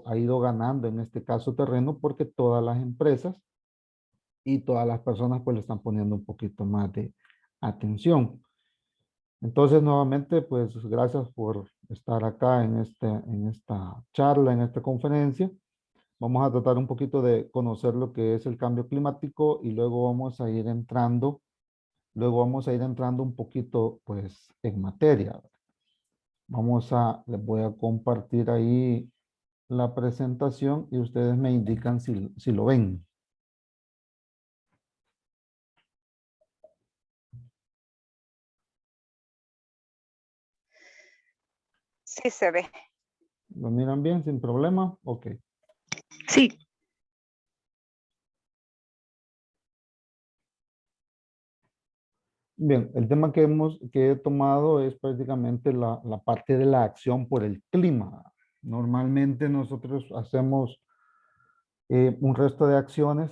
ha ido ganando en este caso terreno porque todas las empresas y todas las personas pues le están poniendo un poquito más de atención. Entonces, nuevamente, pues gracias por estar acá en esta charla, en esta conferencia. Vamos a tratar un poquito de conocer lo que es el cambio climático y luego vamos a ir entrando un poquito, pues, en materia. Les voy a compartir ahí la presentación y ustedes me indican si lo ven. Sí, se ve. ¿Lo miran bien sin problema? Ok. Sí. Bien, el tema que he tomado es prácticamente la parte de la acción por el clima. Normalmente nosotros hacemos un resto de acciones,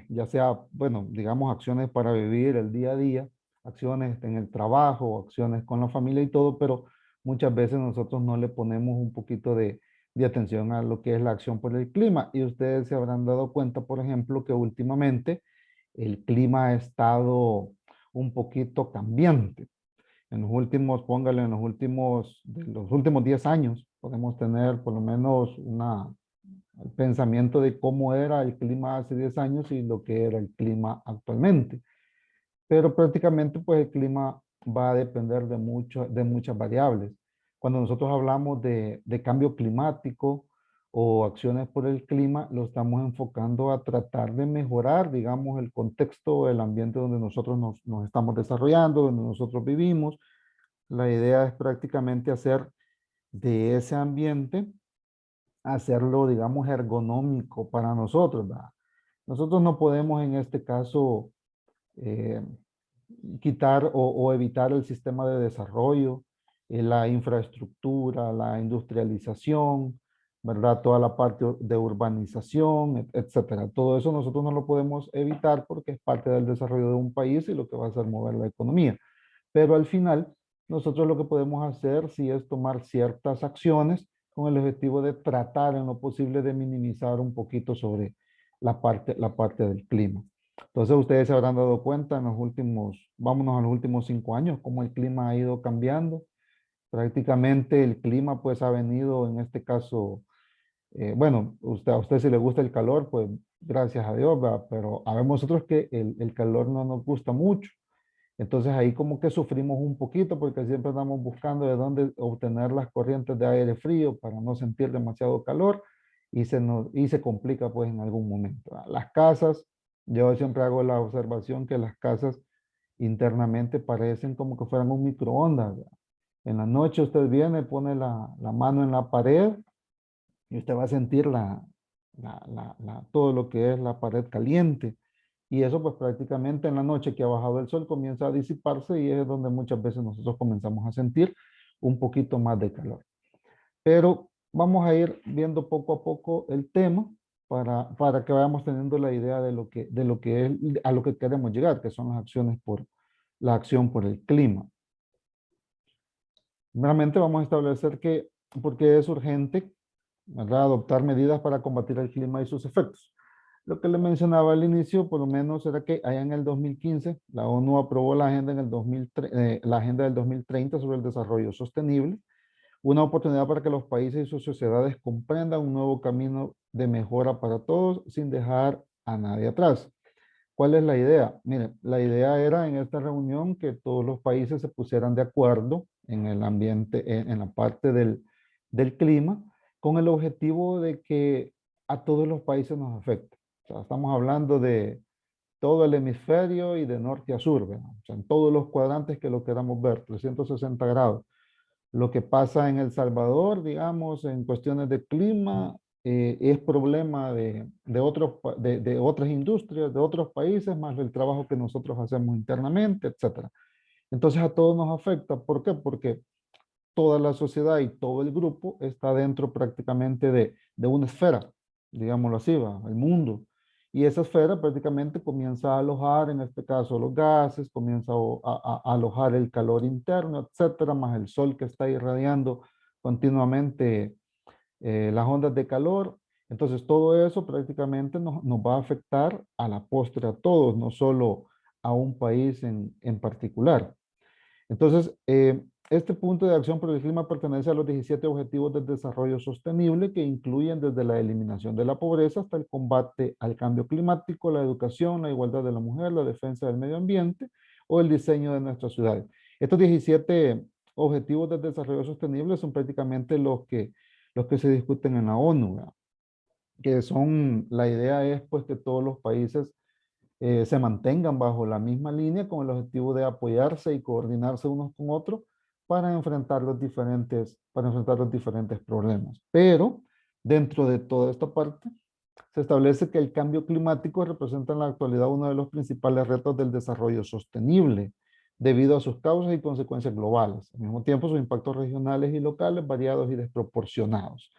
ya sea, bueno, digamos acciones para vivir el día a día, acciones en el trabajo, acciones con la familia y todo, pero muchas veces nosotros no le ponemos un poquito de atención a lo que es la acción por el clima. Y ustedes se habrán dado cuenta, por ejemplo, que últimamente el clima ha estado un poquito cambiante. En los últimos, póngale, de los últimos 10 años, podemos tener por lo menos el pensamiento de cómo era el clima hace 10 años y lo que era el clima actualmente. Pero prácticamente, pues el clima va a depender de muchas variables. Cuando nosotros hablamos de cambio climático o acciones por el clima, lo estamos enfocando a tratar de mejorar, digamos, el contexto, el ambiente donde nosotros nos estamos desarrollando, donde nosotros vivimos. La idea es prácticamente hacer de ese ambiente, hacerlo, digamos, ergonómico para nosotros, ¿verdad? Nosotros no podemos en este caso eh, quitar o evitar el sistema de desarrollo, la infraestructura, la industrialización, ¿verdad? Toda la parte de urbanización, etcétera. Todo eso nosotros no lo podemos evitar porque es parte del desarrollo de un país y lo que va a hacer mover la economía. Pero al final, nosotros lo que podemos hacer sí es tomar ciertas acciones con el objetivo de tratar en lo posible de minimizar un poquito sobre la parte del clima. Entonces ustedes se habrán dado cuenta en los últimos, vámonos a los últimos 5 años, cómo el clima ha ido cambiando. Prácticamente el clima pues ha venido en este caso, bueno, a usted si le gusta el calor, pues gracias a Dios, ¿verdad? Pero sabemos nosotros que el calor no nos gusta mucho. Entonces ahí como que sufrimos un poquito porque siempre andamos buscando de dónde obtener las corrientes de aire frío para no sentir demasiado calor y se complica pues en algún momento. Las casas, yo siempre hago la observación que las casas internamente parecen como que fueran un microondas, ¿verdad? En la noche usted viene, pone la mano en la pared y usted va a sentir todo lo que es la pared caliente. Y eso pues prácticamente en la noche que ha bajado el sol comienza a disiparse y es donde muchas veces nosotros comenzamos a sentir un poquito más de calor. Pero vamos a ir viendo poco a poco el tema para que vayamos teniendo la idea de lo que es, a lo que queremos llegar, que son las acciones la acción por el clima. Primeramente vamos a establecer por qué es urgente, ¿verdad?, adoptar medidas para combatir el clima y sus efectos. Lo que le mencionaba al inicio, por lo menos, era que allá en el 2015, la ONU aprobó la agenda, la agenda del 2030 sobre el desarrollo sostenible, una oportunidad para que los países y sus sociedades comprendan un nuevo camino de mejora para todos sin dejar a nadie atrás. ¿Cuál es la idea? Mire, la idea era en esta reunión que todos los países se pusieran de acuerdo en el ambiente, en la parte del clima, con el objetivo de que a todos los países nos afecte. O sea, estamos hablando de todo el hemisferio y de norte a sur, ¿verdad? O sea, en todos los cuadrantes que lo queramos ver, 360 grados. Lo que pasa en El Salvador, digamos, en cuestiones de clima, es problema de otras industrias, de otros países, más del trabajo que nosotros hacemos internamente, etcétera. Entonces a todos nos afecta. ¿Por qué? Porque toda la sociedad y todo el grupo está dentro prácticamente de una esfera, digámoslo así, ¿va? El mundo. Y esa esfera prácticamente comienza a alojar, en este caso, los gases, comienza a alojar el calor interno, etcétera, más el sol que está irradiando continuamente las ondas de calor. Entonces, todo eso prácticamente nos va a afectar a la postre a todos, no solo a un país en particular. Entonces, este punto de acción por el clima pertenece a los 17 Objetivos de Desarrollo Sostenible que incluyen desde la eliminación de la pobreza hasta el combate al cambio climático, la educación, la igualdad de la mujer, la defensa del medio ambiente o el diseño de nuestras ciudades. Estos 17 Objetivos de Desarrollo Sostenible son prácticamente los que se discuten en la ONU, ¿verdad? Que son, la idea es pues que todos los países se mantengan bajo la misma línea con el objetivo de apoyarse y coordinarse unos con otros para enfrentar los diferentes problemas. Pero dentro de toda esta parte, se establece que el cambio climático representa en la actualidad uno de los principales retos del desarrollo sostenible, debido a sus causas y consecuencias globales. Al mismo tiempo, sus impactos regionales y locales variados y desproporcionados.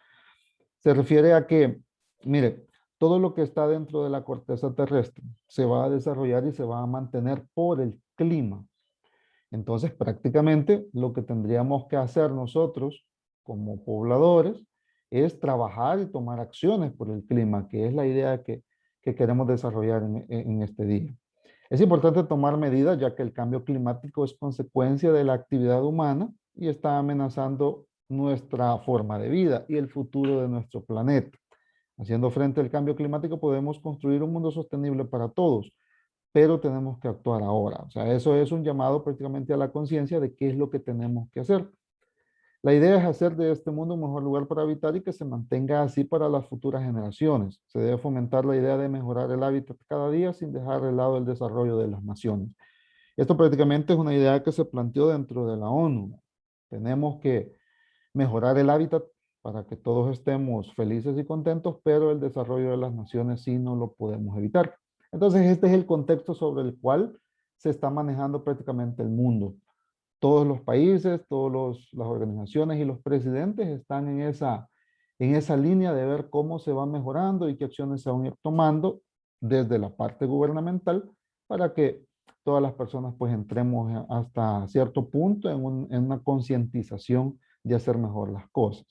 Se refiere a que, mire, todo lo que está dentro de la corteza terrestre se va a desarrollar y se va a mantener por el clima. Entonces, prácticamente lo que tendríamos que hacer nosotros como pobladores es trabajar y tomar acciones por el clima, que es la idea que queremos desarrollar en este día. Es importante tomar medidas ya que el cambio climático es consecuencia de la actividad humana y está amenazando nuestra forma de vida y el futuro de nuestro planeta. Haciendo frente al cambio climático podemos construir un mundo sostenible para todos, pero tenemos que actuar ahora. O sea, eso es un llamado prácticamente a la conciencia de qué es lo que tenemos que hacer. La idea es hacer de este mundo un mejor lugar para habitar y que se mantenga así para las futuras generaciones. Se debe fomentar la idea de mejorar el hábitat cada día sin dejar de lado el desarrollo de las naciones. Esto prácticamente es una idea que se planteó dentro de la ONU. Tenemos que mejorar el hábitat para que todos estemos felices y contentos, pero el desarrollo de las naciones sí no lo podemos evitar. Entonces, este es el contexto sobre el cual se está manejando prácticamente el mundo. Todos los países, todas las organizaciones y los presidentes están en esa línea de ver cómo se va mejorando y qué acciones se van a ir tomando desde la parte gubernamental para que todas las personas pues entremos hasta cierto punto en una concientización de hacer mejor las cosas.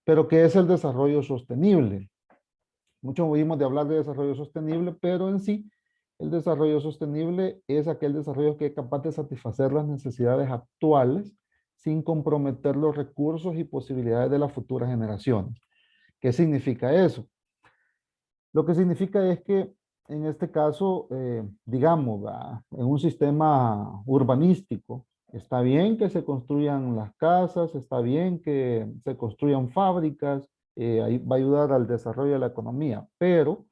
Pero ¿qué es el desarrollo sostenible? Mucho oímos de hablar de desarrollo sostenible, pero en sí, el desarrollo sostenible es aquel desarrollo que es capaz de satisfacer las necesidades actuales sin comprometer los recursos y posibilidades de las futuras generaciones. ¿Qué significa eso? Lo que significa es que en este caso, digamos, en un sistema urbanístico, está bien que se construyan las casas, está bien que se construyan fábricas, ahí va a ayudar al desarrollo de la economía, pero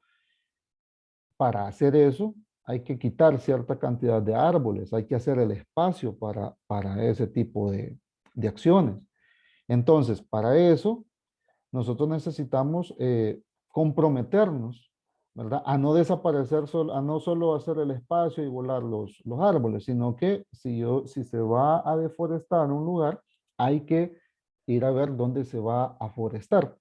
para hacer eso hay que quitar cierta cantidad de árboles, hay que hacer el espacio para ese tipo de acciones. Entonces, para eso, nosotros necesitamos comprometernos, ¿verdad? A no desaparecer, a no solo hacer el espacio y volar los árboles, sino que si se va a deforestar un lugar, hay que ir a ver dónde se va a forestar.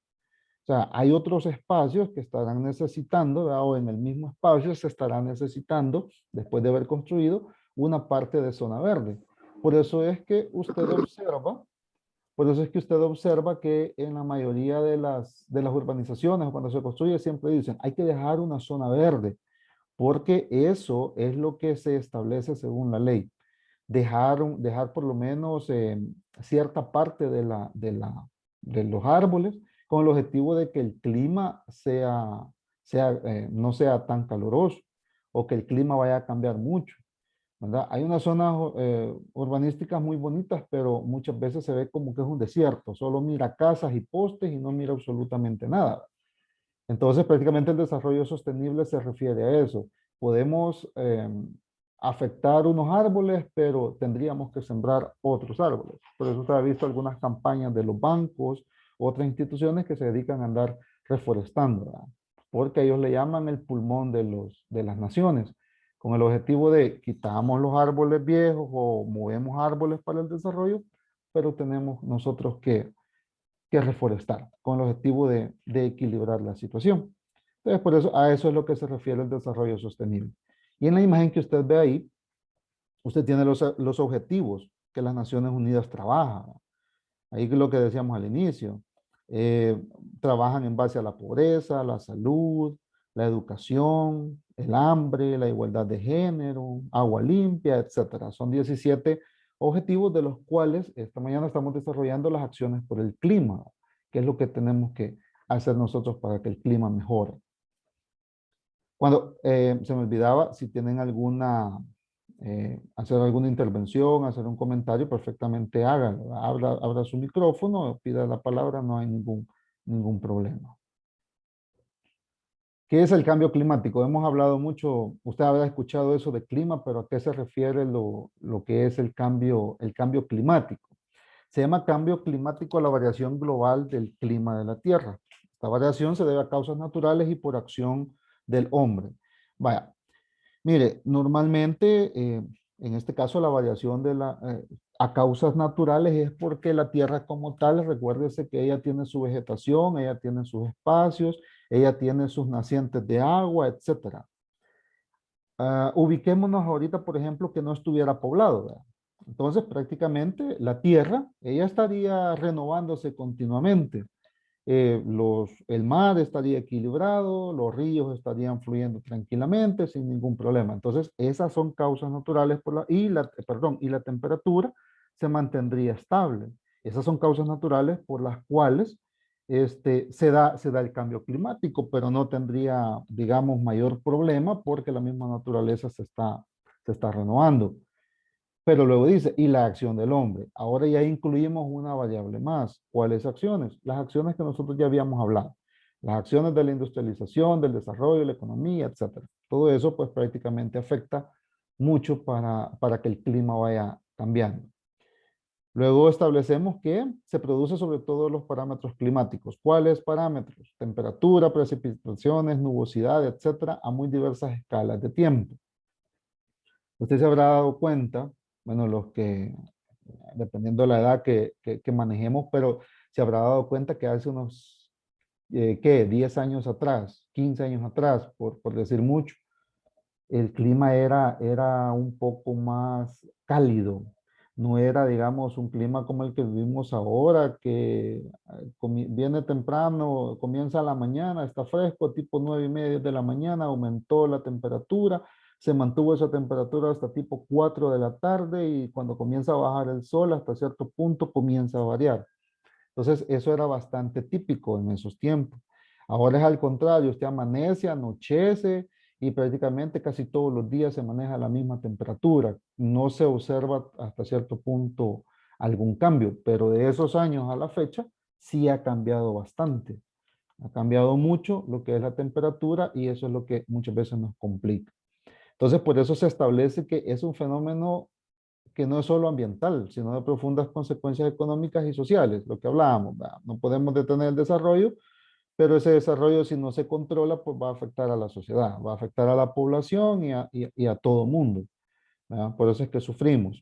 O sea, hay otros espacios que estarán necesitando, ¿verdad? O en el mismo espacio se estará necesitando, después de haber construido, una parte de zona verde. Por eso es que usted observa por eso es que usted observa que en la mayoría de las urbanizaciones, cuando se construye, siempre dicen, hay que dejar una zona verde, porque eso es lo que se establece según la ley. Dejar por lo menos cierta parte de los árboles con el objetivo de que el clima no sea tan caluroso o que el clima vaya a cambiar mucho. ¿Verdad? Hay unas zonas urbanísticas muy bonitas, pero muchas veces se ve como que es un desierto. Solo mira casas y postes y no mira absolutamente nada. Entonces, prácticamente el desarrollo sostenible se refiere a eso. Podemos afectar unos árboles, pero tendríamos que sembrar otros árboles. Por eso se ha visto algunas campañas de los bancos, otras instituciones que se dedican a andar reforestando, ¿verdad? Porque ellos le llaman el pulmón de las naciones, con el objetivo de quitamos los árboles viejos o movemos árboles para el desarrollo, pero tenemos nosotros que reforestar, con el objetivo de equilibrar la situación. Entonces, por eso, a eso es lo que se refiere el desarrollo sostenible. Y en la imagen que usted ve ahí, usted tiene los objetivos que las Naciones Unidas trabajan. Ahí es lo que decíamos al inicio. eh, trabajan en base a la pobreza, la salud, la educación, el hambre, la igualdad de género, agua limpia, etcétera. Son 17 objetivos de los cuales esta mañana estamos desarrollando las acciones por el clima, que es lo que tenemos que hacer nosotros para que el clima mejore. Cuando se me olvidaba, si tienen hacer alguna intervención, hacer un comentario, perfectamente háganlo. Abra su micrófono, pida la palabra, no hay ningún problema. ¿Qué es el cambio climático? Hemos hablado mucho, usted habrá escuchado eso de clima, pero ¿a qué se refiere lo que es el cambio climático? Se llama cambio climático a la variación global del clima de la Tierra. Esta variación se debe a causas naturales y por acción del hombre. Vaya, mire, normalmente, en este caso, la variación a causas naturales es porque la Tierra como tal, recuérdese que ella tiene su vegetación, ella tiene sus espacios, ella tiene sus nacientes de agua, etcétera. Ubiquémonos ahorita, por ejemplo, que no estuviera poblado, ¿verdad? Entonces, prácticamente la Tierra, ella estaría renovándose continuamente. El mar estaría equilibrado, los ríos estarían fluyendo tranquilamente sin ningún problema. Entonces, esas son causas naturales y la temperatura se mantendría estable. Esas son causas naturales por las cuales se da el cambio climático, pero no tendría, digamos, mayor problema porque la misma naturaleza se está renovando. Pero luego dice, y la acción del hombre. Ahora ya incluimos una variable más. ¿Cuáles acciones? Las acciones que nosotros ya habíamos hablado. Las acciones de la industrialización, del desarrollo, la economía, etcétera. Todo eso pues prácticamente afecta mucho para que el clima vaya cambiando. Luego establecemos que se produce sobre todo los parámetros climáticos. ¿Cuáles parámetros? Temperatura, precipitaciones, nubosidad, etcétera, a muy diversas escalas de tiempo. Usted se habrá dado cuenta, bueno, dependiendo de la edad que manejemos, pero se habrá dado cuenta que hace unos, ¿qué? 10 años atrás, 15 años atrás, por decir mucho, el clima era un poco más cálido. No era, digamos, un clima como el que vivimos ahora, que viene temprano, comienza a la mañana, está fresco, tipo 9:30 de la mañana, aumentó la temperatura, se mantuvo esa temperatura hasta tipo 4 de la tarde y cuando comienza a bajar el sol, hasta cierto punto comienza a variar. Entonces, eso era bastante típico en esos tiempos. Ahora es al contrario, usted amanece, anochece y prácticamente casi todos los días se maneja la misma temperatura. No se observa hasta cierto punto algún cambio, pero de esos años a la fecha sí ha cambiado bastante. Ha cambiado mucho lo que es la temperatura y eso es lo que muchas veces nos complica. Entonces, por eso se establece que es un fenómeno que no es solo ambiental, sino de profundas consecuencias económicas y sociales, lo que hablábamos, ¿verdad? No podemos detener el desarrollo, pero ese desarrollo, si no se controla, pues va a afectar a la sociedad, va a afectar a la población y a todo mundo, ¿verdad? Por eso es que sufrimos.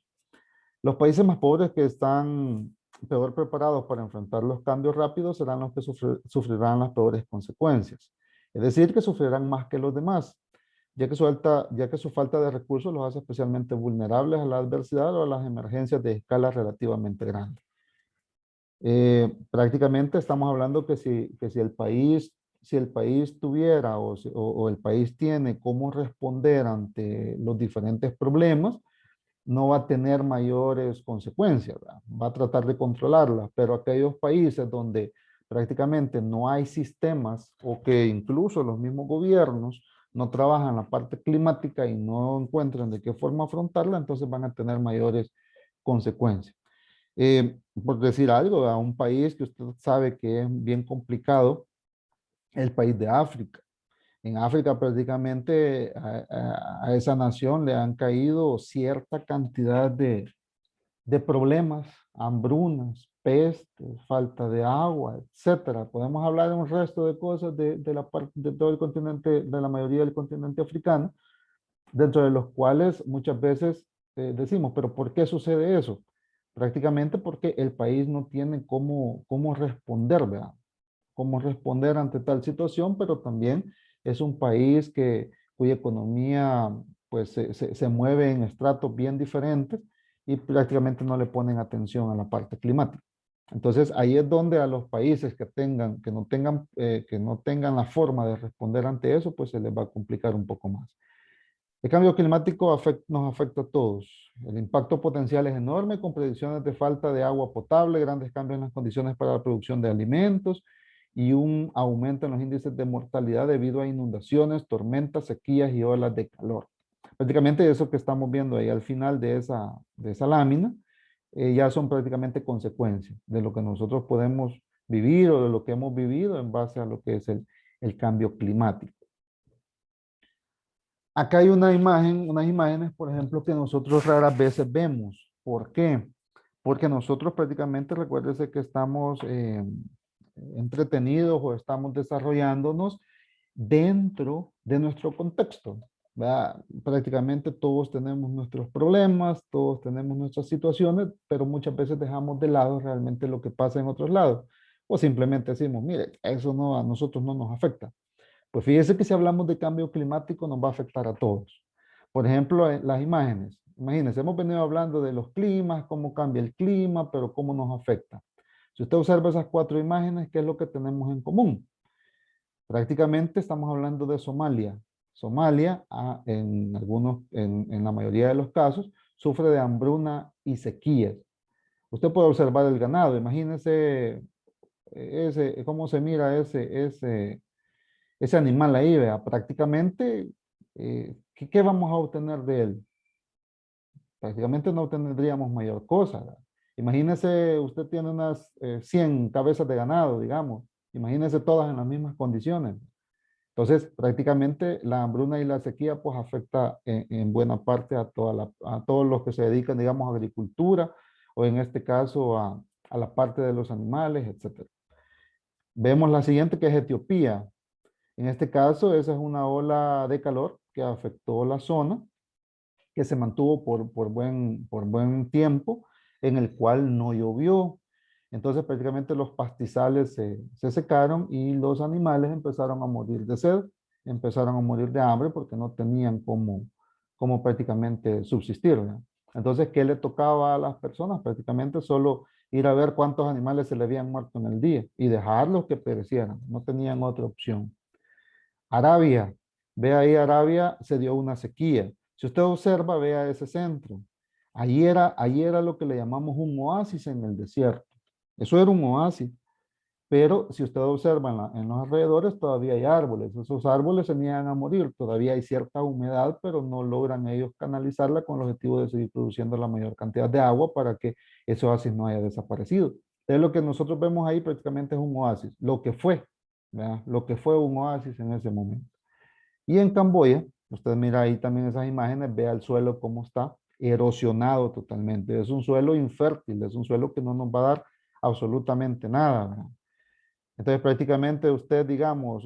Los países más pobres que están peor preparados para enfrentar los cambios rápidos serán los que sufrirán las peores consecuencias. Es decir, que sufrirán más que los demás, ya que su falta de recursos los hace especialmente vulnerables a la adversidad o a las emergencias de escala relativamente grande. Prácticamente estamos hablando que si el país tuviera o el país tiene cómo responder ante los diferentes problemas, no va a tener mayores consecuencias, ¿verdad? Va a tratar de controlarlas, pero aquellos países donde prácticamente no hay sistemas o que incluso los mismos gobiernos no trabajan la parte climática y no encuentran de qué forma afrontarla, entonces van a tener mayores consecuencias. Por decir algo, a un país que usted sabe que es bien complicado, el país de África. En África prácticamente a esa nación le han caído cierta cantidad de problemas, hambrunas, pestes, falta de agua, etcétera. Podemos hablar de un resto de cosas de todo el continente, de la mayoría del continente africano, dentro de los cuales muchas veces decimos, pero ¿por qué sucede eso? Prácticamente porque el país no tiene cómo responder, ¿verdad? Cómo responder ante tal situación, pero también es un país cuya economía pues se mueve en estratos bien diferentes y prácticamente no le ponen atención a la parte climática. Entonces, ahí es donde a los países que no tengan la forma de responder ante eso, pues se les va a complicar un poco más. El cambio climático nos afecta a todos. El impacto potencial es enorme, con predicciones de falta de agua potable, grandes cambios en las condiciones para la producción de alimentos y un aumento en los índices de mortalidad debido a inundaciones, tormentas, sequías y olas de calor. Prácticamente eso que estamos viendo ahí al final de esa lámina, ya son prácticamente consecuencias de lo que nosotros podemos vivir o de lo que hemos vivido en base a lo que es el cambio climático. Acá hay una imagen, unas imágenes, por ejemplo, que nosotros raras veces vemos. ¿Por qué? Porque nosotros prácticamente, recuérdese que estamos entretenidos o estamos desarrollándonos dentro de nuestro contexto, ¿verdad? Prácticamente todos tenemos nuestros problemas, todos tenemos nuestras situaciones, pero muchas veces dejamos de lado realmente lo que pasa en otros lados. O simplemente decimos, mire, eso no, a nosotros no nos afecta. Pues fíjese que si hablamos de cambio climático nos va a afectar a todos. Por ejemplo, las imágenes. Imagínense, hemos venido hablando de los climas, cómo cambia el clima, pero cómo nos afecta. Si usted observa esas cuatro imágenes, ¿qué es lo que tenemos en común? Prácticamente estamos hablando de Somalia. Somalia, en la mayoría de los casos, sufre de hambruna y sequías. Usted puede observar el ganado. Imagínense cómo se mira ese animal ahí, vea, prácticamente, ¿qué vamos a obtener de él? Prácticamente no obtendríamos mayor cosa, ¿verdad? Imagínese, usted tiene unas 100 cabezas de ganado, digamos, imagínese todas en las mismas condiciones. Entonces, prácticamente la hambruna y la sequía pues afecta en buena parte a todos los que se dedican, digamos, a agricultura o en este caso a la parte de los animales, etc. Vemos la siguiente que es Etiopía. En este caso, esa es una ola de calor que afectó la zona, que se mantuvo por buen tiempo, en el cual no llovió. Entonces, prácticamente los pastizales se secaron y los animales empezaron a morir de sed, empezaron a morir de hambre porque no tenían cómo prácticamente subsistir, ¿verdad? Entonces, ¿qué le tocaba a las personas? Prácticamente solo ir a ver cuántos animales se le habían muerto en el día y dejarlos que perecieran. No tenían otra opción. Arabia, ve ahí Arabia, se dio una sequía. Si usted observa, vea ese centro. Ahí era lo que le llamamos un oasis en el desierto. Eso era un oasis, pero si usted observa en los alrededores todavía hay árboles. Esos árboles se niegan a morir. Todavía hay cierta humedad, pero no logran ellos canalizarla con el objetivo de seguir produciendo la mayor cantidad de agua para que ese oasis no haya desaparecido. Entonces lo que nosotros vemos ahí prácticamente es un oasis, lo que fue, ¿verdad? Lo que fue un oasis en ese momento. Y en Camboya, usted mira ahí también esas imágenes, vea el suelo cómo está erosionado totalmente. Es un suelo infértil, es un suelo que no nos va a dar absolutamente nada, ¿verdad? Entonces prácticamente usted, digamos,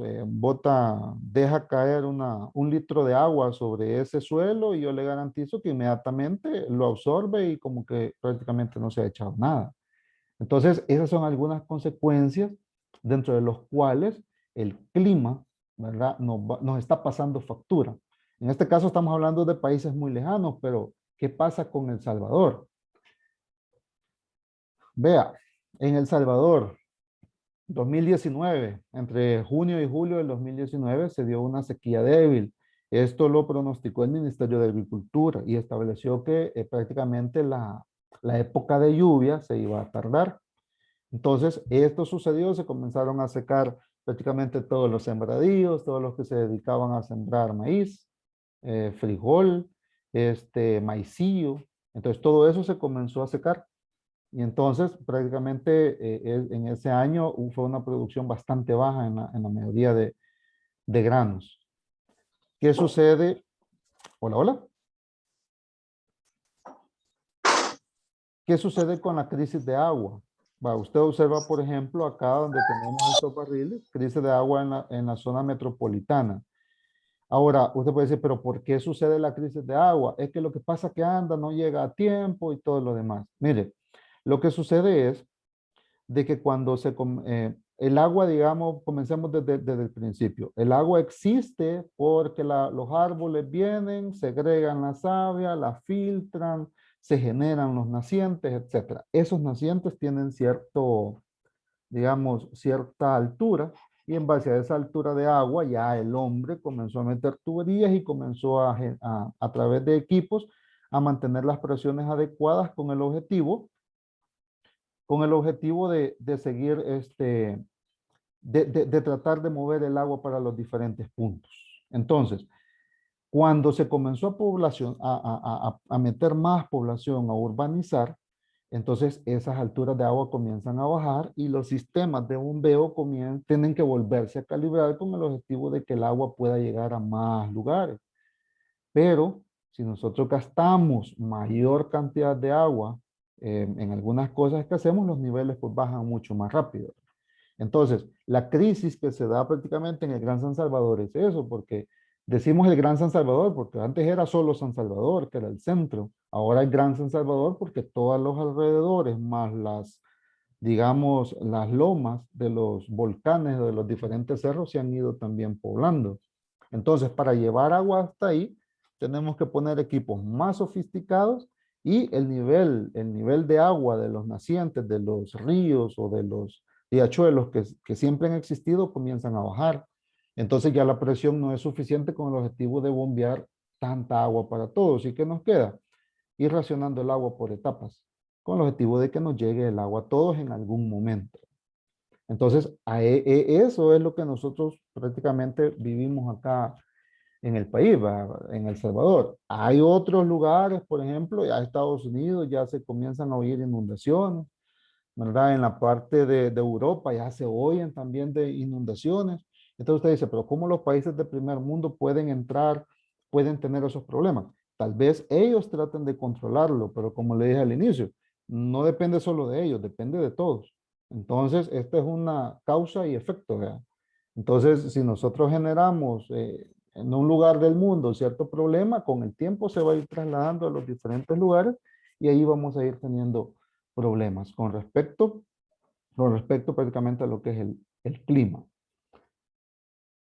deja caer un litro de agua sobre ese suelo y yo le garantizo que inmediatamente lo absorbe y como que prácticamente no se ha echado nada. Entonces, esas son algunas consecuencias dentro de los cuales el clima, ¿verdad? Nos está pasando factura. En este caso estamos hablando de países muy lejanos, pero ¿qué pasa con El Salvador? Vea, en El Salvador, 2019, entre junio y julio del 2019 se dio una sequía débil. Esto lo pronosticó el Ministerio de Agricultura y estableció que prácticamente la época de lluvia se iba a tardar. Entonces, esto sucedió, se comenzaron a secar prácticamente todos los sembradíos, todos los que se dedicaban a sembrar maíz, frijol, maicillo. Entonces, todo eso se comenzó a secar. Y entonces, prácticamente en ese año fue una producción bastante baja en la mayoría de granos. ¿Qué sucede? Hola, hola. ¿Qué sucede con la crisis de agua? Usted observa, por ejemplo, acá donde tenemos estos barriles, crisis de agua en la zona metropolitana. Ahora, usted puede decir, pero ¿por qué sucede la crisis de agua? Es que lo que pasa es que anda, no llega a tiempo y todo lo demás. Mire, lo que sucede es de que cuando el agua, digamos, comencemos desde el principio. El agua existe porque los árboles vienen, segregan la savia, la filtran, se generan los nacientes, etcétera. Esos nacientes tienen cierto, digamos, cierta altura, y en base a esa altura de agua ya el hombre comenzó a meter tuberías y comenzó a través de equipos a mantener las presiones adecuadas con el objetivo de seguir, de tratar de mover el agua para los diferentes puntos. Entonces, cuando se comenzó a meter más población, a urbanizar, entonces esas alturas de agua comienzan a bajar y los sistemas de bombeo tienen que volverse a calibrar con el objetivo de que el agua pueda llegar a más lugares. Pero si nosotros gastamos mayor cantidad de agua en algunas cosas que hacemos, los niveles pues bajan mucho más rápido. Entonces, la crisis que se da prácticamente en el Gran San Salvador es eso, porque decimos el Gran San Salvador, porque antes era solo San Salvador, que era el centro. Ahora el Gran San Salvador, porque todos los alrededores, más las, digamos, las lomas de los volcanes, de los diferentes cerros, se han ido también poblando. Entonces, para llevar agua hasta ahí, tenemos que poner equipos más sofisticados y el nivel de agua de los nacientes, de los ríos o de los riachuelos que siempre han existido comienzan a bajar. Entonces ya la presión no es suficiente con el objetivo de bombear tanta agua para todos. ¿Y qué nos queda? Ir racionando el agua por etapas, con el objetivo de que nos llegue el agua a todos en algún momento. Entonces, eso es lo que nosotros prácticamente vivimos acá en el país, en El Salvador. Hay otros lugares, por ejemplo, ya Estados Unidos ya se comienzan a oír inundaciones, ¿verdad? En la parte de Europa ya se oyen también de inundaciones. Entonces usted dice, pero ¿cómo los países del primer mundo pueden entrar, pueden tener esos problemas? Tal vez ellos traten de controlarlo, pero como le dije al inicio, no depende solo de ellos, depende de todos. Entonces, esta es una causa y efecto, ¿verdad? Entonces, si nosotros generamos en un lugar del mundo cierto problema, con el tiempo se va a ir trasladando a los diferentes lugares y ahí vamos a ir teniendo problemas con respecto prácticamente a lo que es el clima.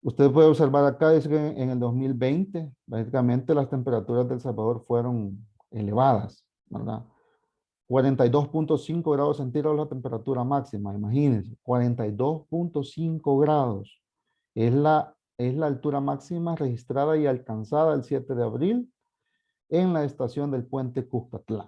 Usted puede observar acá, dice que en el 2020, prácticamente las temperaturas de El Salvador fueron elevadas, ¿verdad? 42.5 grados centígrados la temperatura máxima, imagínense, 42.5 grados. Es la altura máxima registrada y alcanzada el 7 de abril en la estación del puente Cuscatlán.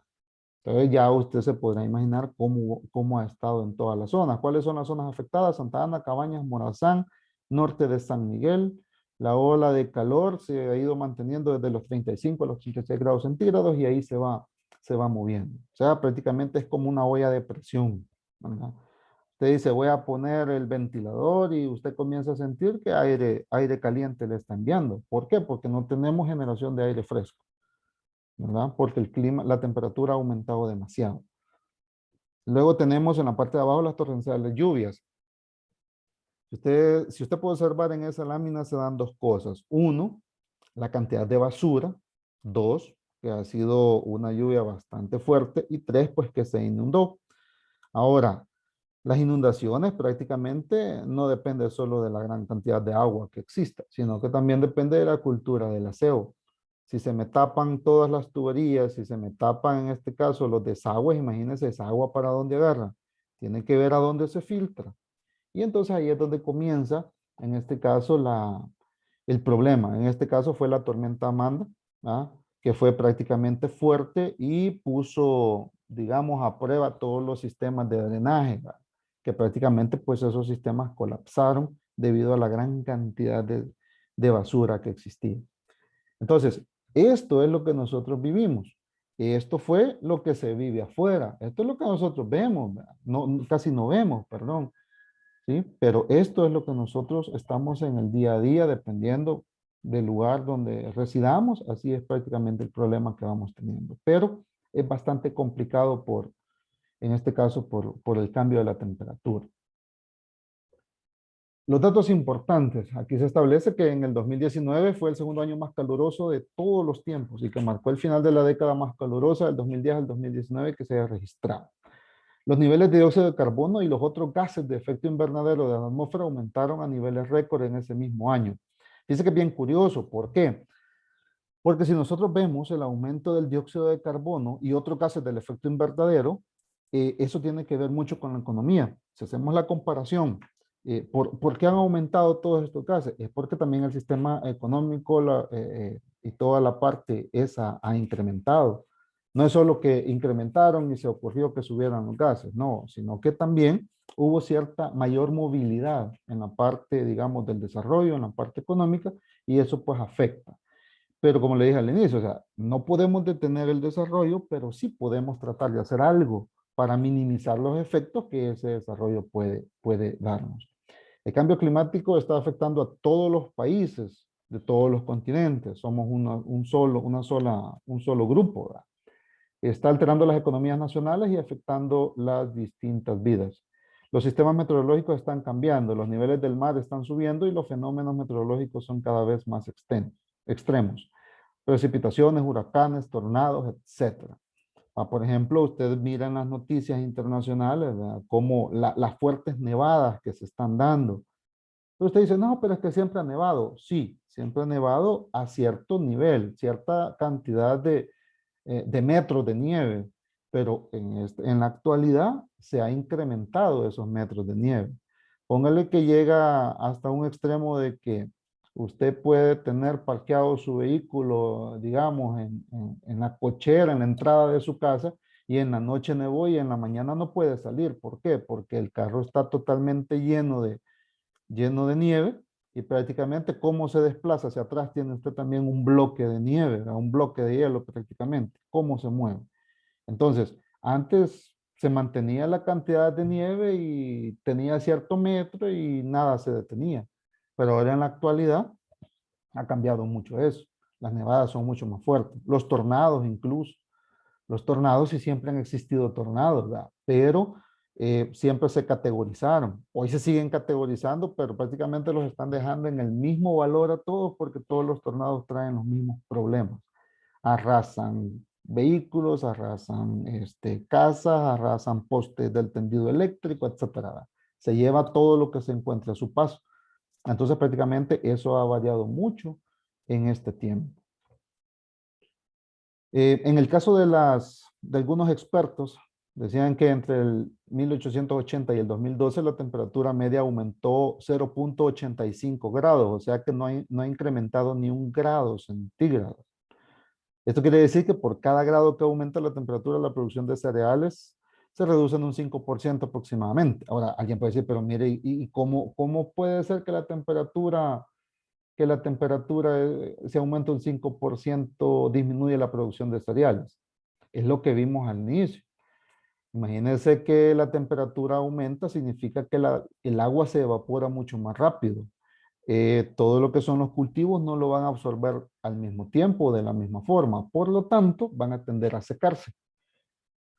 Entonces ya usted se podrá imaginar cómo ha estado en todas las zonas. ¿Cuáles son las zonas afectadas? Santa Ana, Cabañas, Morazán, norte de San Miguel. La ola de calor se ha ido manteniendo desde los 35 a los 36 grados centígrados y ahí se va moviendo. O sea, prácticamente es como una olla de presión, ¿verdad? Usted dice, voy a poner el ventilador y usted comienza a sentir que aire caliente le está enviando. ¿Por qué? Porque no tenemos generación de aire fresco, ¿verdad? Porque el clima, la temperatura ha aumentado demasiado. Luego tenemos en la parte de abajo las torrenciales lluvias. Si usted puede observar en esa lámina se dan dos cosas. Uno, la cantidad de basura. Dos, que ha sido una lluvia bastante fuerte. Y tres, pues que se inundó. Ahora, las inundaciones prácticamente no depende solo de la gran cantidad de agua que exista, sino que también depende de la cultura del aseo. Si se me tapan todas las tuberías, si se me tapan en este caso los desagües, imagínense esa agua para dónde agarra. Tiene que ver a dónde se filtra. Y entonces ahí es donde comienza, en este caso, el problema. En este caso fue la tormenta Amanda, ¿ah? Que fue prácticamente fuerte y puso, digamos, a prueba todos los sistemas de drenaje, ¿verdad? Que prácticamente pues esos sistemas colapsaron debido a la gran cantidad de basura que existía. Entonces, esto es lo que nosotros vivimos. Esto fue lo que se vive afuera. Esto es lo que nosotros vemos, ¿verdad? No, casi no vemos, perdón. ¿Sí? Pero esto es lo que nosotros estamos en el día a día, dependiendo del lugar donde residamos, así es prácticamente el problema que vamos teniendo. Pero es bastante complicado en este caso, por el cambio de la temperatura. Los datos importantes. Aquí se establece que en el 2019 fue el segundo año más caluroso de todos los tiempos y que marcó el final de la década más calurosa del 2010 al 2019 que se haya registrado. Los niveles de dióxido de carbono y los otros gases de efecto invernadero de la atmósfera aumentaron a niveles récord en ese mismo año. Dice que es bien curioso. ¿Por qué? Porque si nosotros vemos el aumento del dióxido de carbono y otros gases del efecto invernadero, eso tiene que ver mucho con la economía. Si hacemos la comparación, ¿por qué han aumentado todos estos gases? Es porque también el sistema económico y toda la parte esa ha incrementado. No es solo que incrementaron y se ocurrió que subieran los gases, no, sino que también hubo cierta mayor movilidad en la parte, digamos, del desarrollo, en la parte económica, y eso pues afecta. Pero como le dije al inicio, o sea, no podemos detener el desarrollo, pero sí podemos tratar de hacer algo para minimizar los efectos que ese desarrollo puede darnos. El cambio climático está afectando a todos los países de todos los continentes. Somos un solo grupo, ¿verdad? Está alterando las economías nacionales y afectando las distintas vidas. Los sistemas meteorológicos están cambiando, los niveles del mar están subiendo y los fenómenos meteorológicos son cada vez más extremos. Precipitaciones, huracanes, tornados, etcétera. Por ejemplo, ustedes miran las noticias internacionales, ¿verdad? Como las fuertes nevadas que se están dando. Pero usted dice, no, pero es que siempre ha nevado. Sí, siempre ha nevado a cierto nivel, cierta cantidad de metros de nieve, pero en la actualidad se ha incrementado esos metros de nieve. Póngale que llega hasta un extremo de que usted puede tener parqueado su vehículo, digamos, en la cochera, en la entrada de su casa, y en la noche nevó y en la mañana no puede salir. ¿Por qué? Porque el carro está totalmente lleno de nieve y prácticamente cómo se desplaza hacia atrás tiene usted también un bloque de nieve, ¿verdad? Un bloque de hielo prácticamente, cómo se mueve. Entonces, antes se mantenía la cantidad de nieve y tenía cierto metro y nada se detenía. Pero ahora en la actualidad ha cambiado mucho eso. Las nevadas son mucho más fuertes. Los tornados incluso. Los tornados sí siempre han existido tornados, ¿verdad? Pero siempre se categorizaron. Hoy se siguen categorizando, pero prácticamente los están dejando en el mismo valor a todos porque todos los tornados traen los mismos problemas. Arrasan vehículos, arrasan casas, arrasan postes del tendido eléctrico, etcétera, ¿verdad? Se lleva todo lo que se encuentre a su paso. Entonces prácticamente eso ha variado mucho en este tiempo. En el caso de algunos expertos, decían que entre el 1880 y el 2012 la temperatura media aumentó 0,85 grados, o sea que no ha incrementado ni 1 grado centígrado. Esto quiere decir que por cada grado que aumenta la temperatura, la producción de cereales se reduce en un 5% aproximadamente. Ahora, alguien puede decir, pero mire, ¿y cómo puede ser que la temperatura se aumenta un 5% disminuye la producción de cereales? Es lo que vimos al inicio. Imagínense que la temperatura aumenta, significa que el agua se evapora mucho más rápido. Todo lo que son los cultivos no lo van a absorber al mismo tiempo, de la misma forma. Por lo tanto, van a tender a secarse.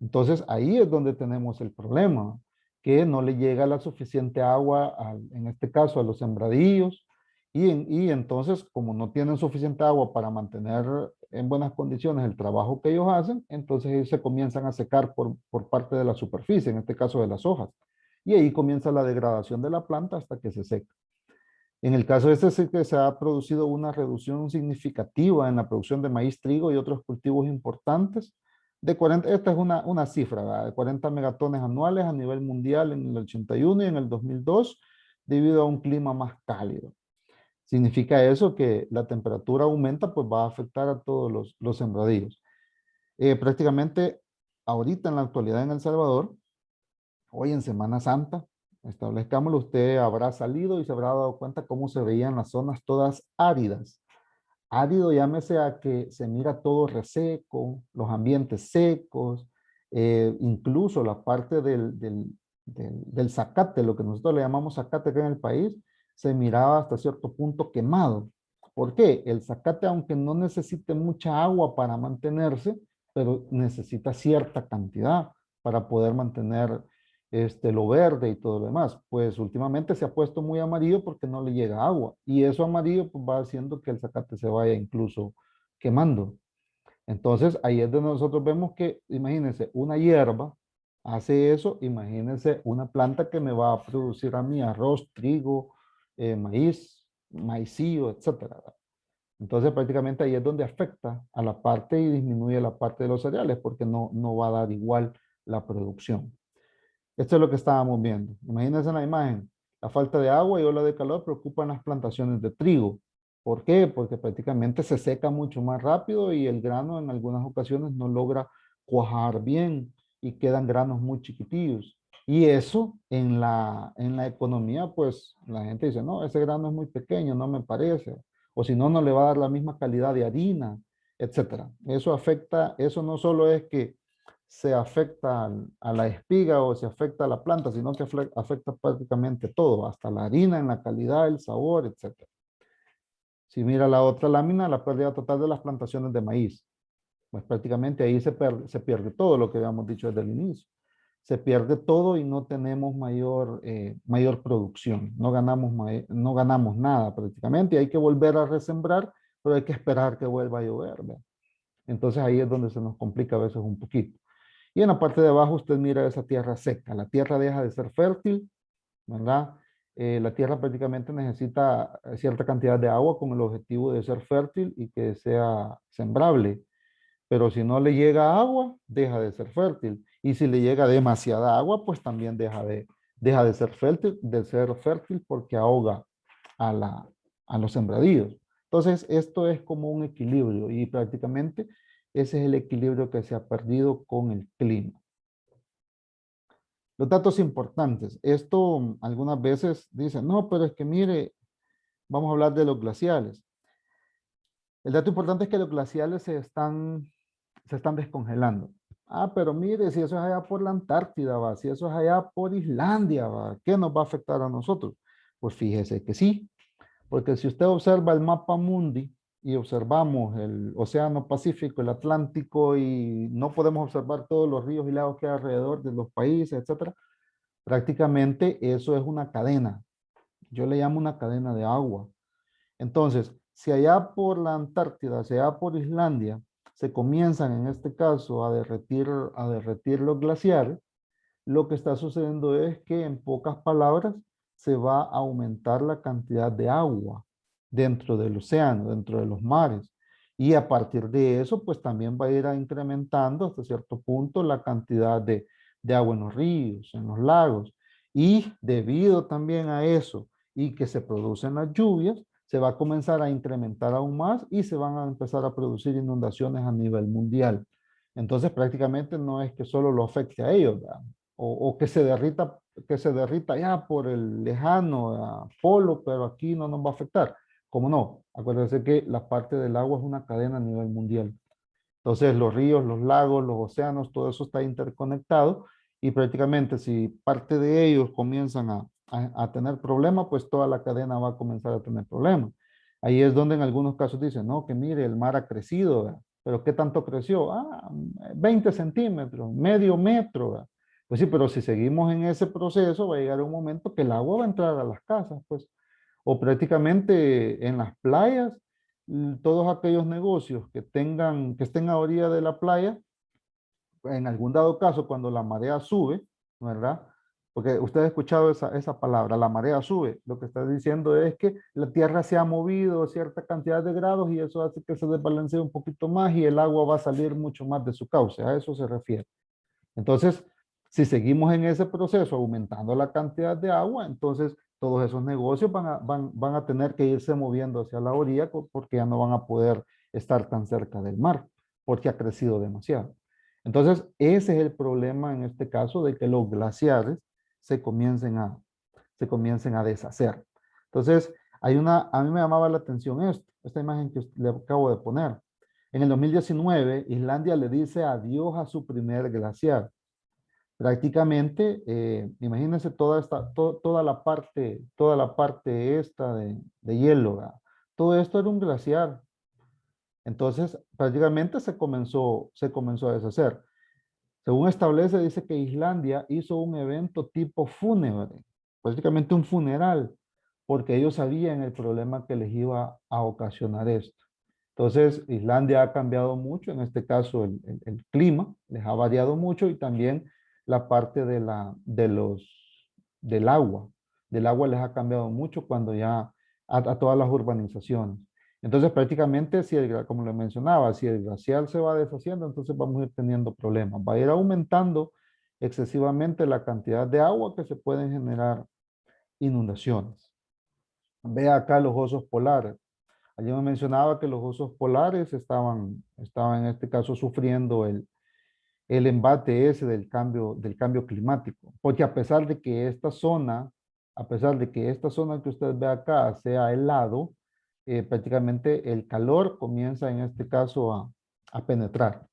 Entonces, ahí es donde tenemos el problema, que no le llega la suficiente agua, en este caso, a los sembradíos, y entonces, como no tienen suficiente agua para mantener en buenas condiciones el trabajo que ellos hacen, entonces ellos se comienzan a secar por parte de la superficie, en este caso de las hojas. Y ahí comienza la degradación de la planta hasta que se seca. En el caso de este sí que se ha producido una reducción significativa en la producción de maíz, trigo y otros cultivos importantes. Esta es una cifra, ¿verdad? De 40 megatones anuales a nivel mundial en el 81 y en el 2002 debido a un clima más cálido. Significa eso que la temperatura aumenta, pues va a afectar a todos los sembradíos. Prácticamente ahorita en la actualidad en El Salvador, hoy en Semana Santa, establezcámoslo, usted habrá salido y se habrá dado cuenta cómo se veían las zonas todas áridas. Árido llámese a que se mira todo reseco, los ambientes secos, incluso la parte del zacate, lo que nosotros le llamamos zacate acá en el país, se miraba hasta cierto punto quemado. ¿Por qué? El zacate, aunque no necesite mucha agua para mantenerse, pero necesita cierta cantidad para poder mantener lo verde y todo lo demás. Pues últimamente se ha puesto muy amarillo porque no le llega agua y eso amarillo pues va haciendo que el zacate se vaya incluso quemando. Entonces ahí es donde nosotros vemos que, imagínense, una hierba hace eso, imagínense una planta que me va a producir a mí arroz, trigo, maíz, maicillo, etcétera. Entonces prácticamente ahí es donde afecta a la parte y disminuye la parte de los cereales porque no va a dar igual la producción. Esto es lo que estábamos viendo. Imagínense en la imagen, la falta de agua y ola de calor preocupan las plantaciones de trigo. ¿Por qué? Porque prácticamente se seca mucho más rápido y el grano en algunas ocasiones no logra cuajar bien y quedan granos muy chiquitillos. Y eso en la economía, pues la gente dice, no, ese grano es muy pequeño, no me parece. O si no, no le va a dar la misma calidad de harina, etcétera. Eso afecta, eso no solo es que se afecta a la espiga o se afecta a la planta, sino que afecta prácticamente todo, hasta la harina en la calidad, el sabor, etcétera. Si mira la otra lámina, la pérdida total de las plantaciones de maíz. Pues prácticamente ahí se pierde todo lo que habíamos dicho desde el inicio. Se pierde todo y no tenemos mayor producción. No ganamos nada prácticamente. Y hay que volver a resembrar, pero hay que esperar que vuelva a llover, ¿verdad? Entonces ahí es donde se nos complica a veces un poquito. Y en la parte de abajo usted mira esa tierra seca. La tierra deja de ser fértil, ¿verdad? La tierra prácticamente necesita cierta cantidad de agua con el objetivo de ser fértil y que sea sembrable. Pero si no le llega agua, deja de ser fértil. Y si le llega demasiada agua, pues también deja de ser fértil porque ahoga a, a los sembradíos. Entonces, esto es como un equilibrio y prácticamente ese es el equilibrio que se ha perdido con el clima. Los datos importantes. Esto algunas veces dicen, no, pero es que mire, vamos a hablar de los glaciales. El dato importante es que los glaciales se están descongelando. Ah, pero mire, si eso es allá por la Antártida, va, si eso es allá por Islandia, va, ¿qué nos va a afectar a nosotros? Pues fíjese que sí, porque si usted observa el mapa mundi y observamos el Océano Pacífico, el Atlántico y no podemos observar todos los ríos y lagos que hay alrededor de los países, etcétera, prácticamente eso es una cadena. Yo le llamo una cadena de agua. Entonces, si allá por la Antártida, si allá por Islandia, se comienzan en este caso a derretir los glaciares, lo que está sucediendo es que en pocas palabras se va a aumentar la cantidad de agua dentro del océano, dentro de los mares. Y a partir de eso, pues también va a ir incrementando hasta cierto punto la cantidad de agua en los ríos, en los lagos. Y debido también a eso y que se producen las lluvias, se va a comenzar a incrementar aún más y se van a empezar a producir inundaciones a nivel mundial. Entonces prácticamente no es que solo lo afecte a ellos, ¿verdad? O que se derrita ya por el lejano polo, pero aquí no nos va a afectar. ¿Cómo no? Acuérdense que la parte del agua es una cadena a nivel mundial. Entonces los ríos, los lagos, los océanos, todo eso está interconectado y prácticamente si parte de ellos comienzan a tener problemas, pues toda la cadena va a comenzar a tener problemas. Ahí es donde en algunos casos dicen, no, que mire, el mar ha crecido, ¿verdad? Pero ¿qué tanto creció? 20 centímetros, medio metro, ¿verdad? Pues sí, pero si seguimos en ese proceso, va a llegar un momento que el agua va a entrar a las casas, pues, o prácticamente en las playas todos aquellos negocios que estén a orilla de la playa, en algún dado caso, cuando la marea sube, ¿verdad? Porque usted ha escuchado esa palabra, la marea sube. Lo que está diciendo es que la tierra se ha movido cierta cantidad de grados y eso hace que se desbalancee un poquito más y el agua va a salir mucho más de su cauce. A eso se refiere. Entonces, si seguimos en ese proceso aumentando la cantidad de agua, entonces todos esos negocios van a tener que irse moviendo hacia la orilla porque ya no van a poder estar tan cerca del mar, porque ha crecido demasiado. Entonces, ese es el problema en este caso de que los glaciares se comiencen se comiencen a deshacer. Entonces, a mí me llamaba la atención esta imagen que le acabo de poner. En el 2019, Islandia le dice adiós a su primer glaciar. Prácticamente, imagínense toda la parte esta de hielo, ¿verdad? Todo esto era un glaciar. Entonces, prácticamente se comenzó a deshacer. Según establece, dice que Islandia hizo un evento tipo fúnebre, prácticamente un funeral, porque ellos sabían el problema que les iba a ocasionar esto. Entonces, Islandia ha cambiado mucho, en este caso el clima les ha variado mucho y también la parte del agua. Del agua les ha cambiado mucho cuando ya a todas las urbanizaciones. Entonces, prácticamente, si como le mencionaba, si el glaciar se va deshaciendo, entonces vamos a ir teniendo problemas. Va a ir aumentando excesivamente la cantidad de agua que se pueden generar inundaciones. Ve acá los osos polares. Allí me mencionaba que los osos polares estaban en este caso sufriendo el embate ese del cambio climático. Porque a pesar de que esta zona que usted ve acá sea helado, prácticamente el calor comienza en este caso a penetrar.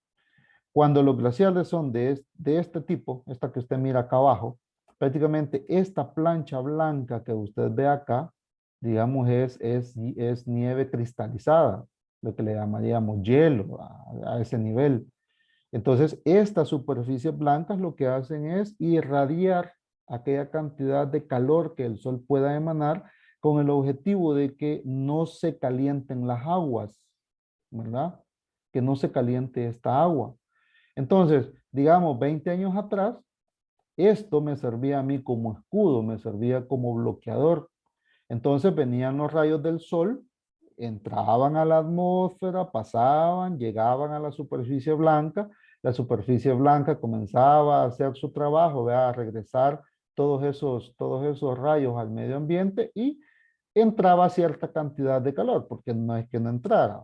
Cuando los glaciares son de este tipo, esta que usted mira acá abajo, prácticamente esta plancha blanca que usted ve acá, digamos, es nieve cristalizada, lo que le llamaríamos hielo a ese nivel. Entonces, estas superficies blancas lo que hacen es irradiar aquella cantidad de calor que el sol pueda emanar con el objetivo de que no se calienten las aguas, ¿verdad? Que no se caliente esta agua. Entonces, digamos, 20 años atrás, esto me servía a mí como escudo, me servía como bloqueador. Entonces venían los rayos del sol, entraban a la atmósfera, pasaban, llegaban a la superficie blanca comenzaba a hacer su trabajo, ¿verdad? A regresar todos esos rayos al medio ambiente y entraba cierta cantidad de calor, porque no es que no entrara,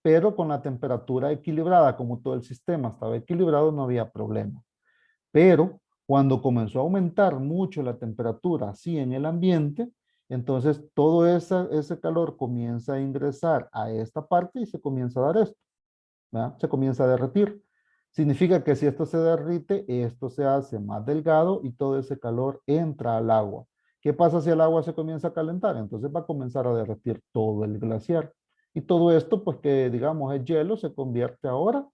pero con la temperatura equilibrada, como todo el sistema estaba equilibrado, no había problema. Pero cuando comenzó a aumentar mucho la temperatura así en el ambiente, entonces todo ese calor comienza a ingresar a esta parte y se comienza a dar esto, ¿verdad? Se comienza a derretir. Significa que si esto se derrite, esto se hace más delgado y todo ese calor entra al agua. ¿Qué pasa si el agua se comienza a calentar? Entonces va a comenzar a derretir todo el glaciar. Y todo esto, pues que digamos es hielo, se convierte ahora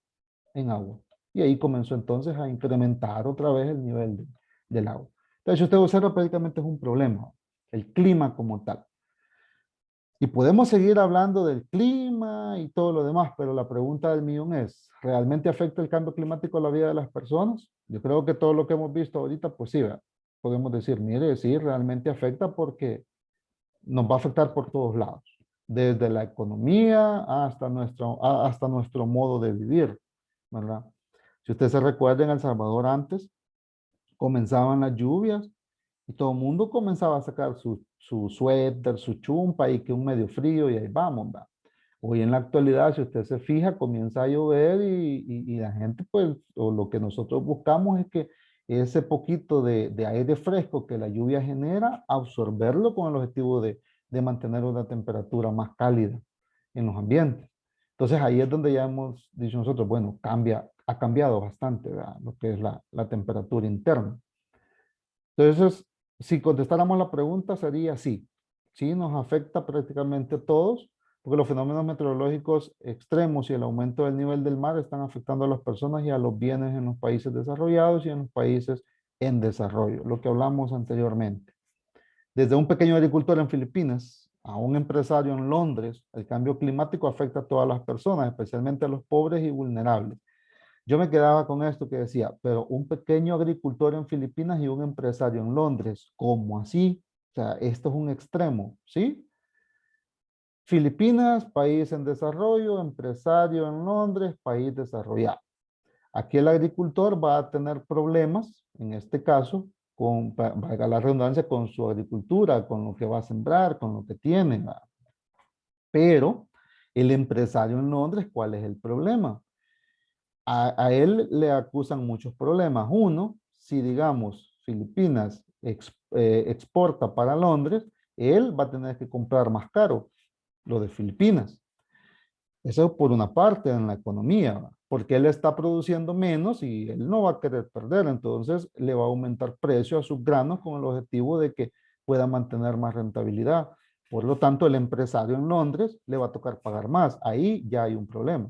en agua. Y ahí comenzó entonces a incrementar otra vez el nivel del agua. Entonces, si usted observa, prácticamente es un problema, el clima como tal. Y podemos seguir hablando del clima y todo lo demás, pero la pregunta del millón es, ¿realmente afecta el cambio climático a la vida de las personas? Yo creo que todo lo que hemos visto ahorita, pues sí, ¿verdad? Podemos decir, mire, sí, realmente afecta porque nos va a afectar por todos lados, desde la economía hasta nuestro modo de vivir, ¿verdad? Si usted se recuerda, en El Salvador antes comenzaban las lluvias y todo el mundo comenzaba a sacar su suéter, su chumpa y que un medio frío y ahí vamos, ¿va? Hoy en la actualidad, si usted se fija, comienza a llover y la gente, pues, o lo que nosotros buscamos es que ese poquito de aire fresco que la lluvia genera, absorberlo con el objetivo de mantener una temperatura más cálida en los ambientes. Entonces ahí es donde ya hemos dicho nosotros, bueno, ha cambiado bastante, ¿verdad? Lo que es la temperatura interna. Entonces, si contestáramos la pregunta sería sí. Sí, nos afecta prácticamente a todos, porque los fenómenos meteorológicos extremos y el aumento del nivel del mar están afectando a las personas y a los bienes en los países desarrollados y en los países en desarrollo, lo que hablamos anteriormente. Desde un pequeño agricultor en Filipinas a un empresario en Londres, el cambio climático afecta a todas las personas, especialmente a los pobres y vulnerables. Yo me quedaba con esto que decía, pero un pequeño agricultor en Filipinas y un empresario en Londres, ¿cómo así? O sea, esto es un extremo, ¿sí? Filipinas, país en desarrollo, empresario en Londres, país desarrollado. Aquí el agricultor va a tener problemas, en este caso, valga la redundancia, con su agricultura, con lo que va a sembrar, con lo que tiene. ¿Va? Pero el empresario en Londres, ¿cuál es el problema? A él le acusan muchos problemas. Uno, si digamos Filipinas exporta para Londres, él va a tener que comprar más caro lo de Filipinas. Eso por una parte en la economía, ¿va? Porque él está produciendo menos y él no va a querer perder, entonces le va a aumentar precio a sus granos con el objetivo de que pueda mantener más rentabilidad. Por lo tanto, el empresario en Londres le va a tocar pagar más. Ahí ya hay un problema.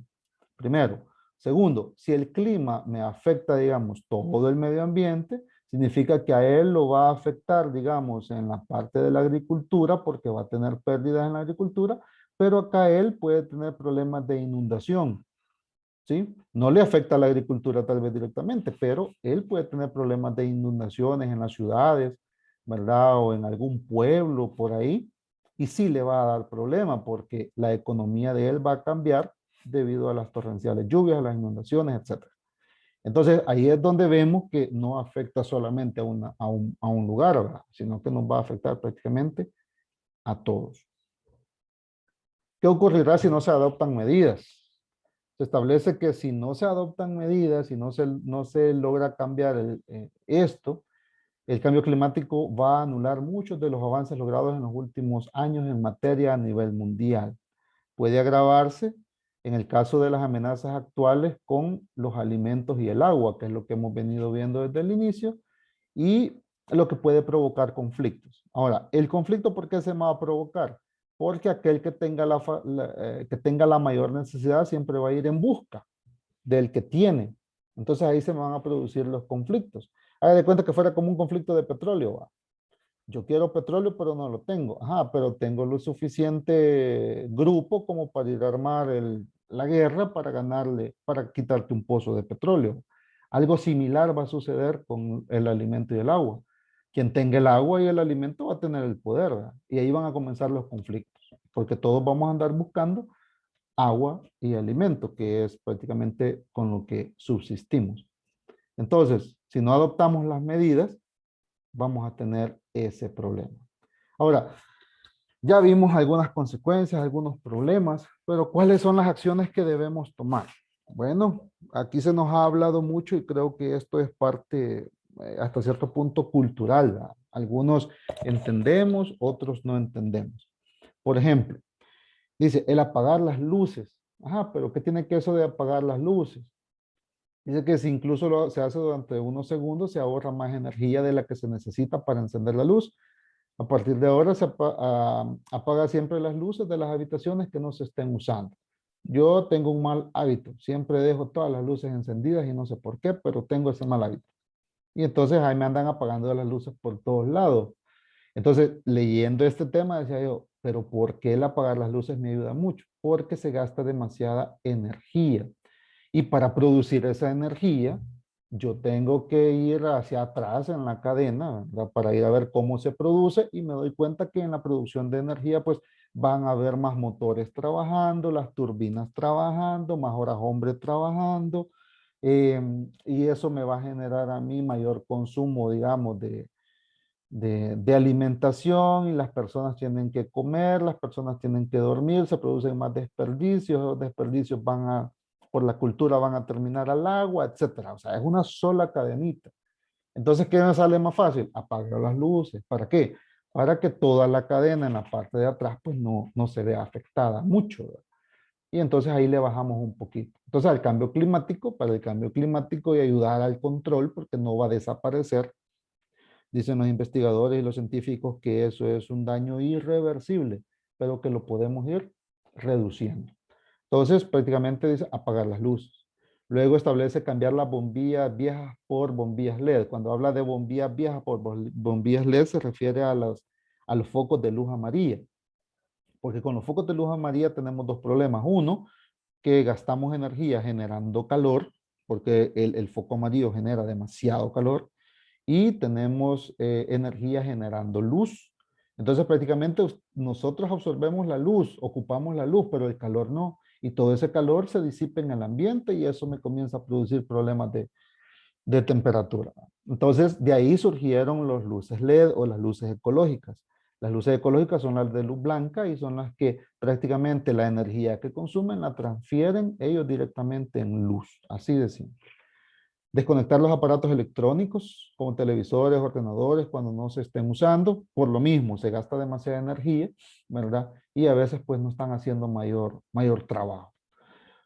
Primero. Segundo, si el clima me afecta, digamos, todo el medio ambiente, significa que a él lo va a afectar, digamos, en la parte de la agricultura, porque va a tener pérdidas en la agricultura, pero acá él puede tener problemas de inundación, ¿sí? No le afecta a la agricultura tal vez directamente, pero él puede tener problemas de inundaciones en las ciudades, ¿verdad? O en algún pueblo por ahí, y sí le va a dar problema porque la economía de él va a cambiar debido a las torrenciales lluvias, a las inundaciones, etcétera. Entonces, ahí es donde vemos que no afecta solamente a un lugar, ¿verdad? Sino que nos va a afectar prácticamente a todos. ¿Qué ocurrirá si no se adoptan medidas? Se establece que si no se adoptan medidas, si no se logra cambiar esto, el cambio climático va a anular muchos de los avances logrados en los últimos años en materia a nivel mundial. Puede agravarse en el caso de las amenazas actuales con los alimentos y el agua, que es lo que hemos venido viendo desde el inicio, y lo que puede provocar conflictos. Ahora, ¿el conflicto por qué se va a provocar? Porque aquel que tenga que tenga la mayor necesidad siempre va a ir en busca del que tiene. Entonces ahí se van a producir los conflictos. Haga de cuenta que fuera como un conflicto de petróleo. ¿Va? Yo quiero petróleo, pero no lo tengo. Ajá, pero tengo lo suficiente grupo como para ir a armar la guerra para ganarle, para quitarte un pozo de petróleo. Algo similar va a suceder con el alimento y el agua. Quien tenga el agua y el alimento va a tener el poder, ¿verdad? Y ahí van a comenzar los conflictos, porque todos vamos a andar buscando agua y alimento, que es prácticamente con lo que subsistimos. Entonces, si no adoptamos las medidas, vamos a tener ese problema. Ahora, ya vimos algunas consecuencias, algunos problemas, pero ¿cuáles son las acciones que debemos tomar? Bueno, aquí se nos ha hablado mucho y creo que esto es parte, hasta cierto punto, cultural, ¿verdad? Algunos entendemos, otros no entendemos. Por ejemplo, dice, el apagar las luces. Ajá, pero ¿qué tiene que eso de apagar las luces? Dice que si incluso se hace durante unos segundos, se ahorra más energía de la que se necesita para encender la luz. A partir de ahora se apaga siempre las luces de las habitaciones que no se estén usando. Yo tengo un mal hábito. Siempre dejo todas las luces encendidas y no sé por qué, pero tengo ese mal hábito. Y entonces ahí me andan apagando las luces por todos lados. Entonces, leyendo este tema, decía yo, pero ¿por qué el apagar las luces me ayuda mucho? Porque se gasta demasiada energía. Y para producir esa energía, yo tengo que ir hacia atrás en la cadena, ¿verdad? Para ir a ver cómo se produce y me doy cuenta que en la producción de energía, pues van a haber más motores trabajando, las turbinas trabajando, más horas hombre trabajando, y eso me va a generar a mí mayor consumo, digamos, de alimentación y las personas tienen que comer, las personas tienen que dormir, se producen más desperdicios, los desperdicios por la cultura van a terminar al agua, etcétera. O sea, es una sola cadenita. Entonces, ¿qué me sale más fácil? Apagar las luces. ¿Para qué? Para que toda la cadena en la parte de atrás pues no se vea afectada mucho, ¿verdad? Y entonces ahí le bajamos un poquito. Entonces, al cambio climático, para el cambio climático y ayudar al control, porque no va a desaparecer. Dicen los investigadores y los científicos que eso es un daño irreversible, pero que lo podemos ir reduciendo. Entonces, prácticamente dice apagar las luces. Luego establece cambiar las bombillas viejas por bombillas LED. Cuando habla de bombillas viejas por bombillas LED se refiere a los focos de luz amarilla. Porque con los focos de luz amarilla tenemos dos problemas. Uno, que gastamos energía generando calor, porque el foco amarillo genera demasiado calor y tenemos energía generando luz. Entonces prácticamente nosotros absorbemos la luz, ocupamos la luz, pero el calor no. Y todo ese calor se disipa en el ambiente y eso me comienza a producir problemas de temperatura. Entonces de ahí surgieron las luces LED o las luces ecológicas. Las luces ecológicas son las de luz blanca y son las que prácticamente la energía que consumen la transfieren ellos directamente en luz. Así de simple. Desconectar los aparatos electrónicos como televisores, ordenadores cuando no se estén usando. Por lo mismo, se gasta demasiada energía, ¿verdad? Y a veces pues no están haciendo mayor trabajo.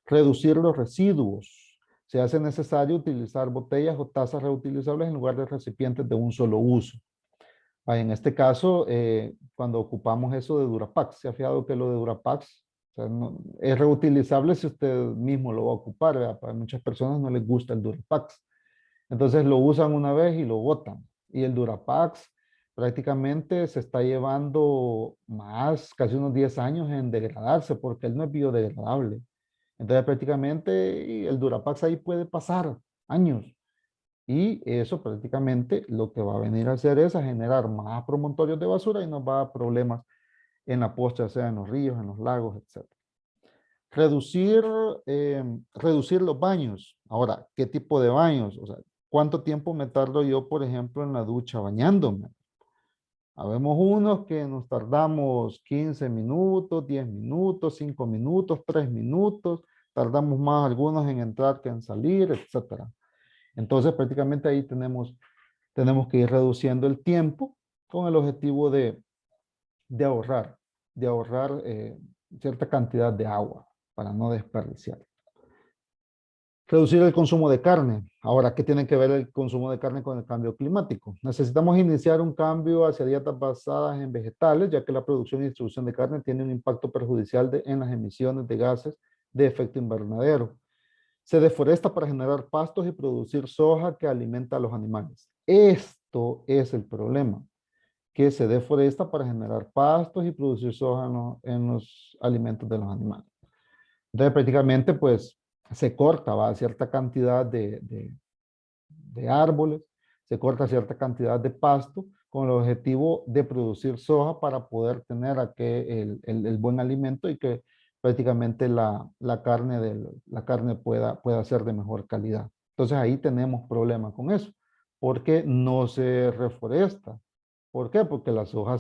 Reducir los residuos. Se hace necesario utilizar botellas o tazas reutilizables en lugar de recipientes de un solo uso. En este caso, cuando ocupamos eso de Durapax, se ha fijado que lo de Durapax es reutilizable si usted mismo lo va a ocupar, ¿verdad? Para muchas personas no les gusta el Durapax. Entonces lo usan una vez y lo botan. Y el Durapax prácticamente se está llevando más, casi unos 10 años en degradarse porque él no es biodegradable. Entonces prácticamente el Durapax ahí puede pasar años. Y eso prácticamente lo que va a venir a hacer es a generar más promontorios de basura y nos va a dar problemas en la postre, sea en los ríos, en los lagos, etc. Reducir, reducir los baños. Ahora, ¿qué tipo de baños? O sea, ¿cuánto tiempo me tardo yo, por ejemplo, en la ducha bañándome? Habemos unos que nos tardamos 15 minutos, 10 minutos, 5 minutos, 3 minutos. Tardamos más algunos en entrar que en salir, etcétera. Entonces, prácticamente ahí tenemos que ir reduciendo el tiempo con el objetivo de ahorrar, de ahorrar cierta cantidad de agua para no desperdiciar. Reducir el consumo de carne. Ahora, ¿qué tiene que ver el consumo de carne con el cambio climático? Necesitamos iniciar un cambio hacia dietas basadas en vegetales, ya que la producción y distribución de carne tiene un impacto perjudicial en las emisiones de gases de efecto invernadero. Se deforesta para generar pastos y producir soja que alimenta a los animales. Esto es el problema, que se deforesta para generar pastos y producir soja en los alimentos de los animales. Entonces, prácticamente, pues, se corta, ¿va? Cierta cantidad de árboles, se corta cierta cantidad de pasto con el objetivo de producir soja para poder tener el buen alimento y que prácticamente la carne pueda ser de mejor calidad. Entonces ahí tenemos problemas con eso, porque no se reforesta. ¿Por qué? Porque la soja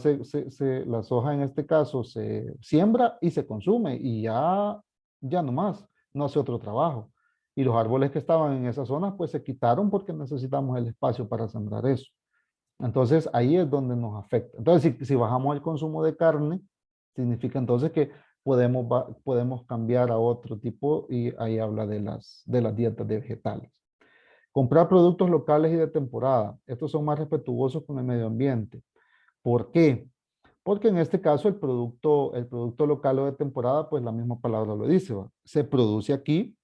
en este caso se siembra y se consume y ya no más, no hace otro trabajo. Y los árboles que estaban en esa zona pues se quitaron porque necesitamos el espacio para sembrar eso. Entonces ahí es donde nos afecta. Entonces si bajamos el consumo de carne, significa entonces que podemos cambiar a otro tipo y ahí habla de las dietas de vegetales. Comprar productos locales y de temporada. Estos son más respetuosos con el medio ambiente. ¿Por qué? Porque en este caso el producto local o de temporada, pues la misma palabra lo dice, ¿va? Se produce aquí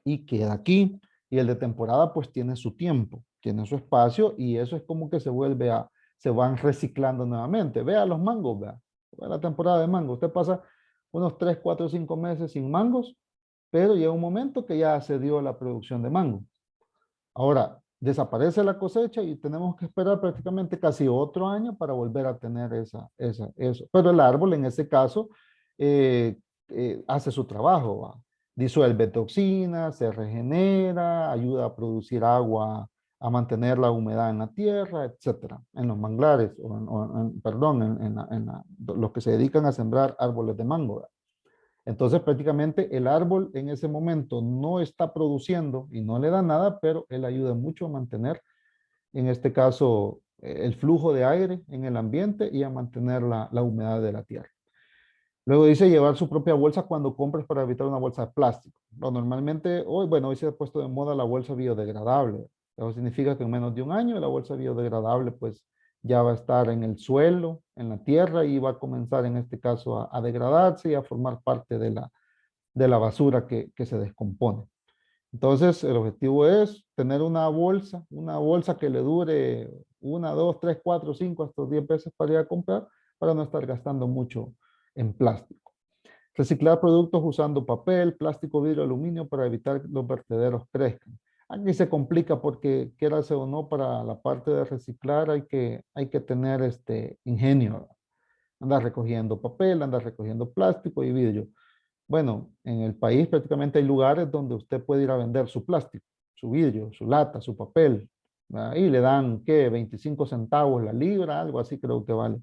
y queda aquí. Y el de temporada pues tiene su tiempo, tiene su espacio y eso es como que se van reciclando nuevamente. Vea los mangos, vea la temporada de mango. Usted pasa unos 3, 4, 5 meses sin mangos, pero llega un momento que ya se dio la producción de mango. Ahora, desaparece la cosecha y tenemos que esperar prácticamente casi otro año para volver a tener eso. Pero el árbol en ese caso hace su trabajo, ¿va? Disuelve toxinas, se regenera, ayuda a producir agua, a mantener la humedad en la tierra, etcétera, en los manglares, perdón, los que se dedican a sembrar árboles de mango, ¿va? Entonces prácticamente el árbol en ese momento no está produciendo y no le da nada, pero él ayuda mucho a mantener, en este caso, el flujo de aire en el ambiente y a mantener la humedad de la tierra. Luego dice llevar su propia bolsa cuando compres para evitar una bolsa de plástico. Normalmente, hoy se ha puesto de moda la bolsa biodegradable. Eso significa que en menos de un año la bolsa biodegradable pues ya va a estar en el suelo, en la tierra y va a comenzar en este caso a degradarse y a formar parte de la basura que se descompone. Entonces, el objetivo es tener una bolsa que le dure 1, 2, 3, 4, 5, hasta 10 veces para ir a comprar, para no estar gastando mucho en plástico. Reciclar productos usando papel, plástico, vidrio, aluminio para evitar que los vertederos crezcan. Aquí se complica porque, quieras o no, para la parte de reciclar hay que tener ingenio. Andar recogiendo papel, andar recogiendo plástico y vidrio. Bueno, en el país prácticamente hay lugares donde usted puede ir a vender su plástico, su vidrio, su lata, su papel. Ahí le dan, ¿qué? 25 centavos la libra, algo así creo que vale.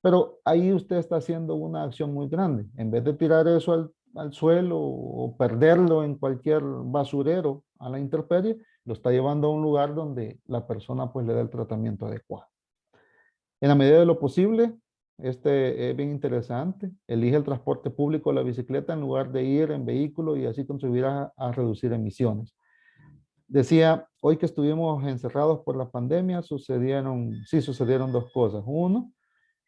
Pero ahí usted está haciendo una acción muy grande. En vez de tirar eso al suelo o perderlo en cualquier basurero a la intemperie, lo está llevando a un lugar donde la persona pues le da el tratamiento adecuado. En la medida de lo posible, este es bien interesante. Elige el transporte público o la bicicleta en lugar de ir en vehículo y así contribuir a reducir emisiones. Decía, hoy que estuvimos encerrados por la pandemia, sucedieron dos cosas. Uno,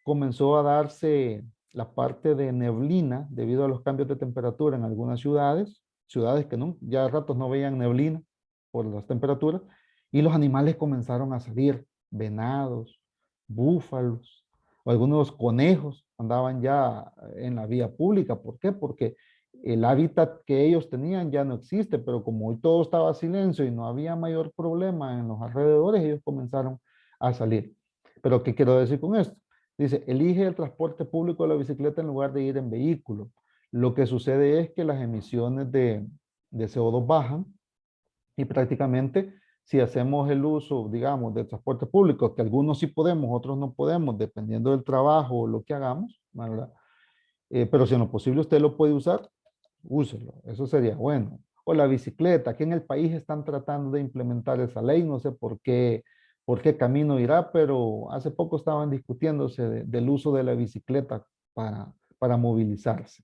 comenzó a darse la parte de neblina debido a los cambios de temperatura en algunas ciudades que ya a ratos no veían neblina por las temperaturas, y los animales comenzaron a salir, venados, búfalos, o algunos conejos andaban ya en la vía pública. ¿Por qué? Porque el hábitat que ellos tenían ya no existe, pero como hoy todo estaba silencio y no había mayor problema en los alrededores, ellos comenzaron a salir. Pero ¿qué quiero decir con esto? Dice, elige el transporte público o la bicicleta en lugar de ir en vehículo. Lo que sucede es que las emisiones de CO2 bajan y prácticamente si hacemos el uso, digamos, del transporte público, que algunos sí podemos, otros no podemos, dependiendo del trabajo o lo que hagamos, ¿verdad? Pero si en lo posible usted lo puede usar, úselo. Eso sería bueno. O la bicicleta. Aquí en el país están tratando de implementar esa ley. No sé por qué camino irá, pero hace poco estaban discutiéndose del uso de la bicicleta para movilizarse,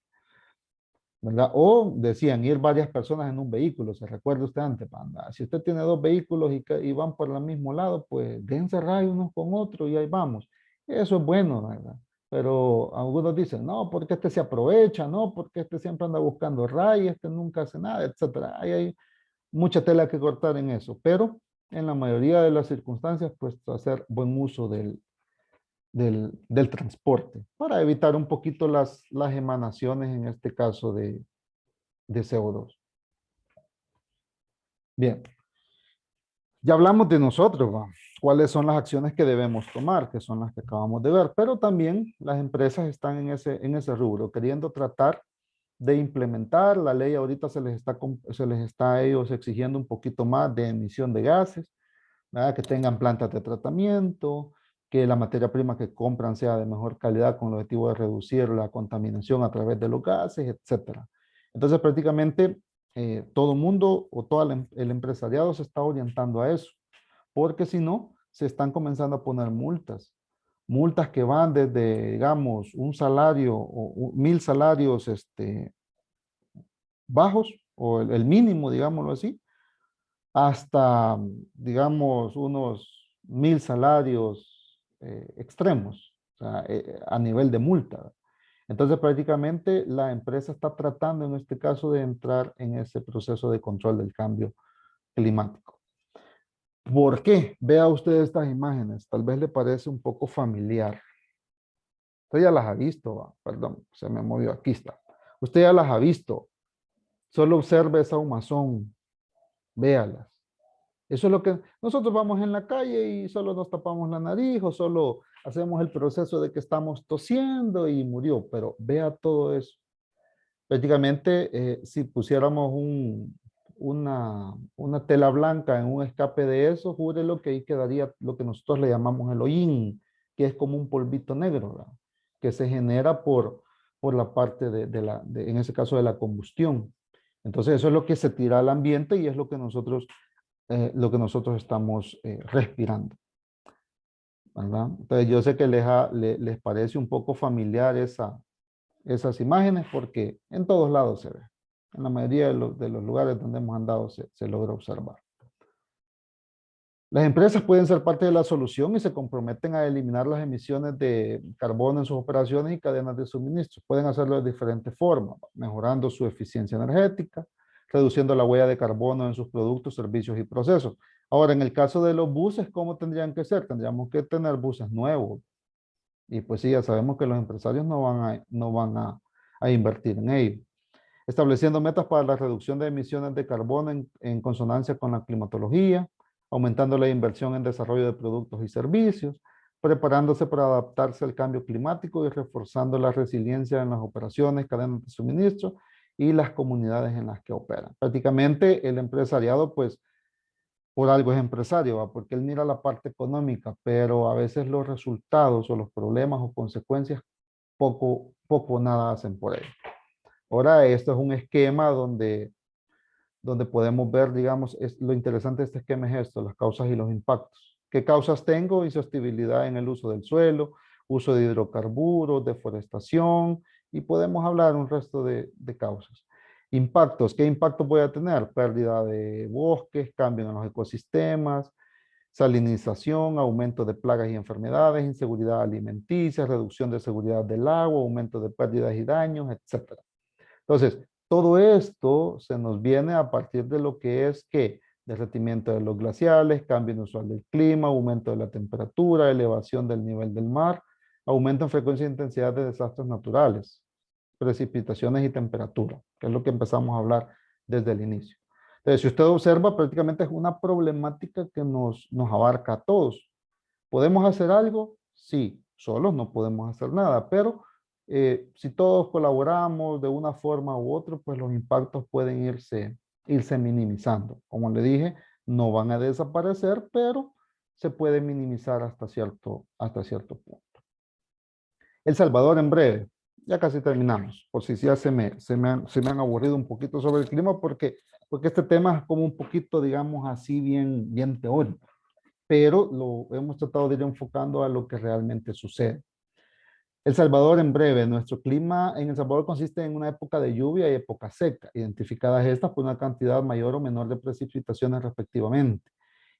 ¿verdad? O decían ir varias personas en un vehículo. ¿Se recuerda usted antes, Panda? Si usted tiene dos vehículos y van por el mismo lado, pues dense rayo unos con otros y ahí vamos. Eso es bueno, ¿verdad? Pero algunos dicen, no, porque este se aprovecha, no, porque este siempre anda buscando rayas, este nunca hace nada, etcétera. Ahí hay mucha tela que cortar en eso, pero en la mayoría de las circunstancias, pues hacer buen uso del transporte para evitar un poquito las emanaciones, en este caso de CO2. Bien, ya hablamos de nosotros, ¿va? ¿Cuáles son las acciones que debemos tomar? Que son las que acabamos de ver, pero también las empresas están en ese rubro, queriendo tratar de implementar la ley. Ahorita se les está a ellos exigiendo un poquito más de emisión de gases, ¿verdad? Que tengan plantas de tratamiento, que la materia prima que compran sea de mejor calidad con el objetivo de reducir la contaminación a través de los gases, etcétera. Entonces prácticamente todo el mundo o todo el empresariado se está orientando a eso, porque si no, se están comenzando a poner multas. Multas que van desde, digamos, un salario o 1000 salarios bajos, o el mínimo, digámoslo así, hasta, digamos, unos 1000 salarios extremos, o sea, a nivel de multa. Entonces, prácticamente la empresa está tratando en este caso de entrar en ese proceso de control del cambio climático. ¿Por qué? Vea usted estas imágenes, tal vez le parece un poco familiar. Usted ya las ha visto, perdón, se me movió, aquí está. Usted ya las ha visto, solo observe esa humazón, véalas. Eso es lo que nosotros vamos en la calle y solo nos tapamos la nariz o solo hacemos el proceso de que estamos tosiendo y murió, pero vea todo eso. Prácticamente, si pusiéramos una tela blanca en un escape de eso, júrelo que ahí quedaría lo que nosotros le llamamos el hollín, que es como un polvito negro, ¿verdad? Que se genera por la parte en ese caso, de la combustión. Entonces, eso es lo que se tira al ambiente y es lo que nosotros estamos respirando, ¿verdad? Entonces yo sé que les parece un poco familiar esas imágenes porque en todos lados se ve. En la mayoría de los lugares donde hemos andado se logra observar. Las empresas pueden ser parte de la solución y se comprometen a eliminar las emisiones de carbono en sus operaciones y cadenas de suministro. Pueden hacerlo de diferentes formas, mejorando su eficiencia energética, reduciendo la huella de carbono en sus productos, servicios y procesos. Ahora, en el caso de los buses, ¿cómo tendrían que ser? Tendríamos que tener buses nuevos. Y pues sí, ya sabemos que los empresarios no van a invertir en ello. Estableciendo metas para la reducción de emisiones de carbono en consonancia con la climatología, aumentando la inversión en desarrollo de productos y servicios, preparándose para adaptarse al cambio climático y reforzando la resiliencia en las operaciones, cadenas de suministro y las comunidades en las que operan. Prácticamente el empresariado, pues, por algo es empresario, ¿va? Porque él mira la parte económica, pero a veces los resultados o los problemas o consecuencias poco o nada hacen por él. Ahora, esto es un esquema donde podemos ver, digamos, lo interesante de este esquema es esto, las causas y los impactos. ¿Qué causas tengo? Insostenibilidad en el uso del suelo, uso de hidrocarburos, deforestación, y podemos hablar un resto de causas. Impactos, ¿qué impactos voy a tener? Pérdida de bosques, cambio en los ecosistemas, salinización, aumento de plagas y enfermedades, inseguridad alimenticia, reducción de seguridad del agua, aumento de pérdidas y daños, etc. Entonces, todo esto se nos viene a partir de lo que es que derretimiento de los glaciales, cambio inusual del clima, aumento de la temperatura, elevación del nivel del mar, aumento en frecuencia e intensidad de desastres naturales, precipitaciones y temperatura, que es lo que empezamos a hablar desde el inicio. Entonces, si usted observa, prácticamente es una problemática que nos abarca a todos. ¿Podemos hacer algo? Sí. Solos no podemos hacer nada, pero si todos colaboramos de una forma u otra, pues los impactos pueden irse minimizando. Como le dije, no van a desaparecer, pero se puede minimizar hasta cierto punto. El Salvador en breve, ya casi terminamos, por si ya se me han aburrido un poquito sobre el clima, porque este tema es como un poquito, digamos así, bien teórico, pero lo hemos tratado de ir enfocando a lo que realmente sucede. El Salvador en breve, nuestro clima en El Salvador consiste en una época de lluvia y época seca, identificadas estas por una cantidad mayor o menor de precipitaciones respectivamente.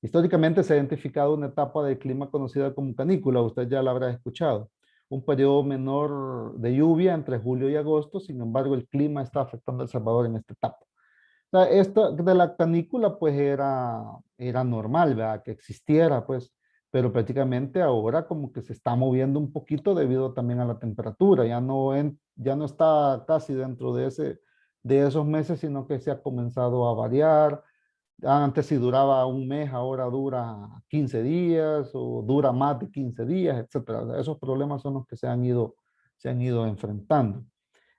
Históricamente se ha identificado una etapa del clima conocida como canícula, usted ya la habrá escuchado, un periodo menor de lluvia entre julio y agosto, sin embargo el clima está afectando a El Salvador en esta etapa. O sea, esto de la canícula pues era normal, ¿verdad? Que existiera pues, pero prácticamente ahora como que se está moviendo un poquito debido también a la temperatura, ya no está casi dentro de esos meses, sino que se ha comenzado a variar. Antes si duraba un mes, ahora dura 15 días o dura más de 15 días, etcétera. O sea, esos problemas son los que se han ido enfrentando.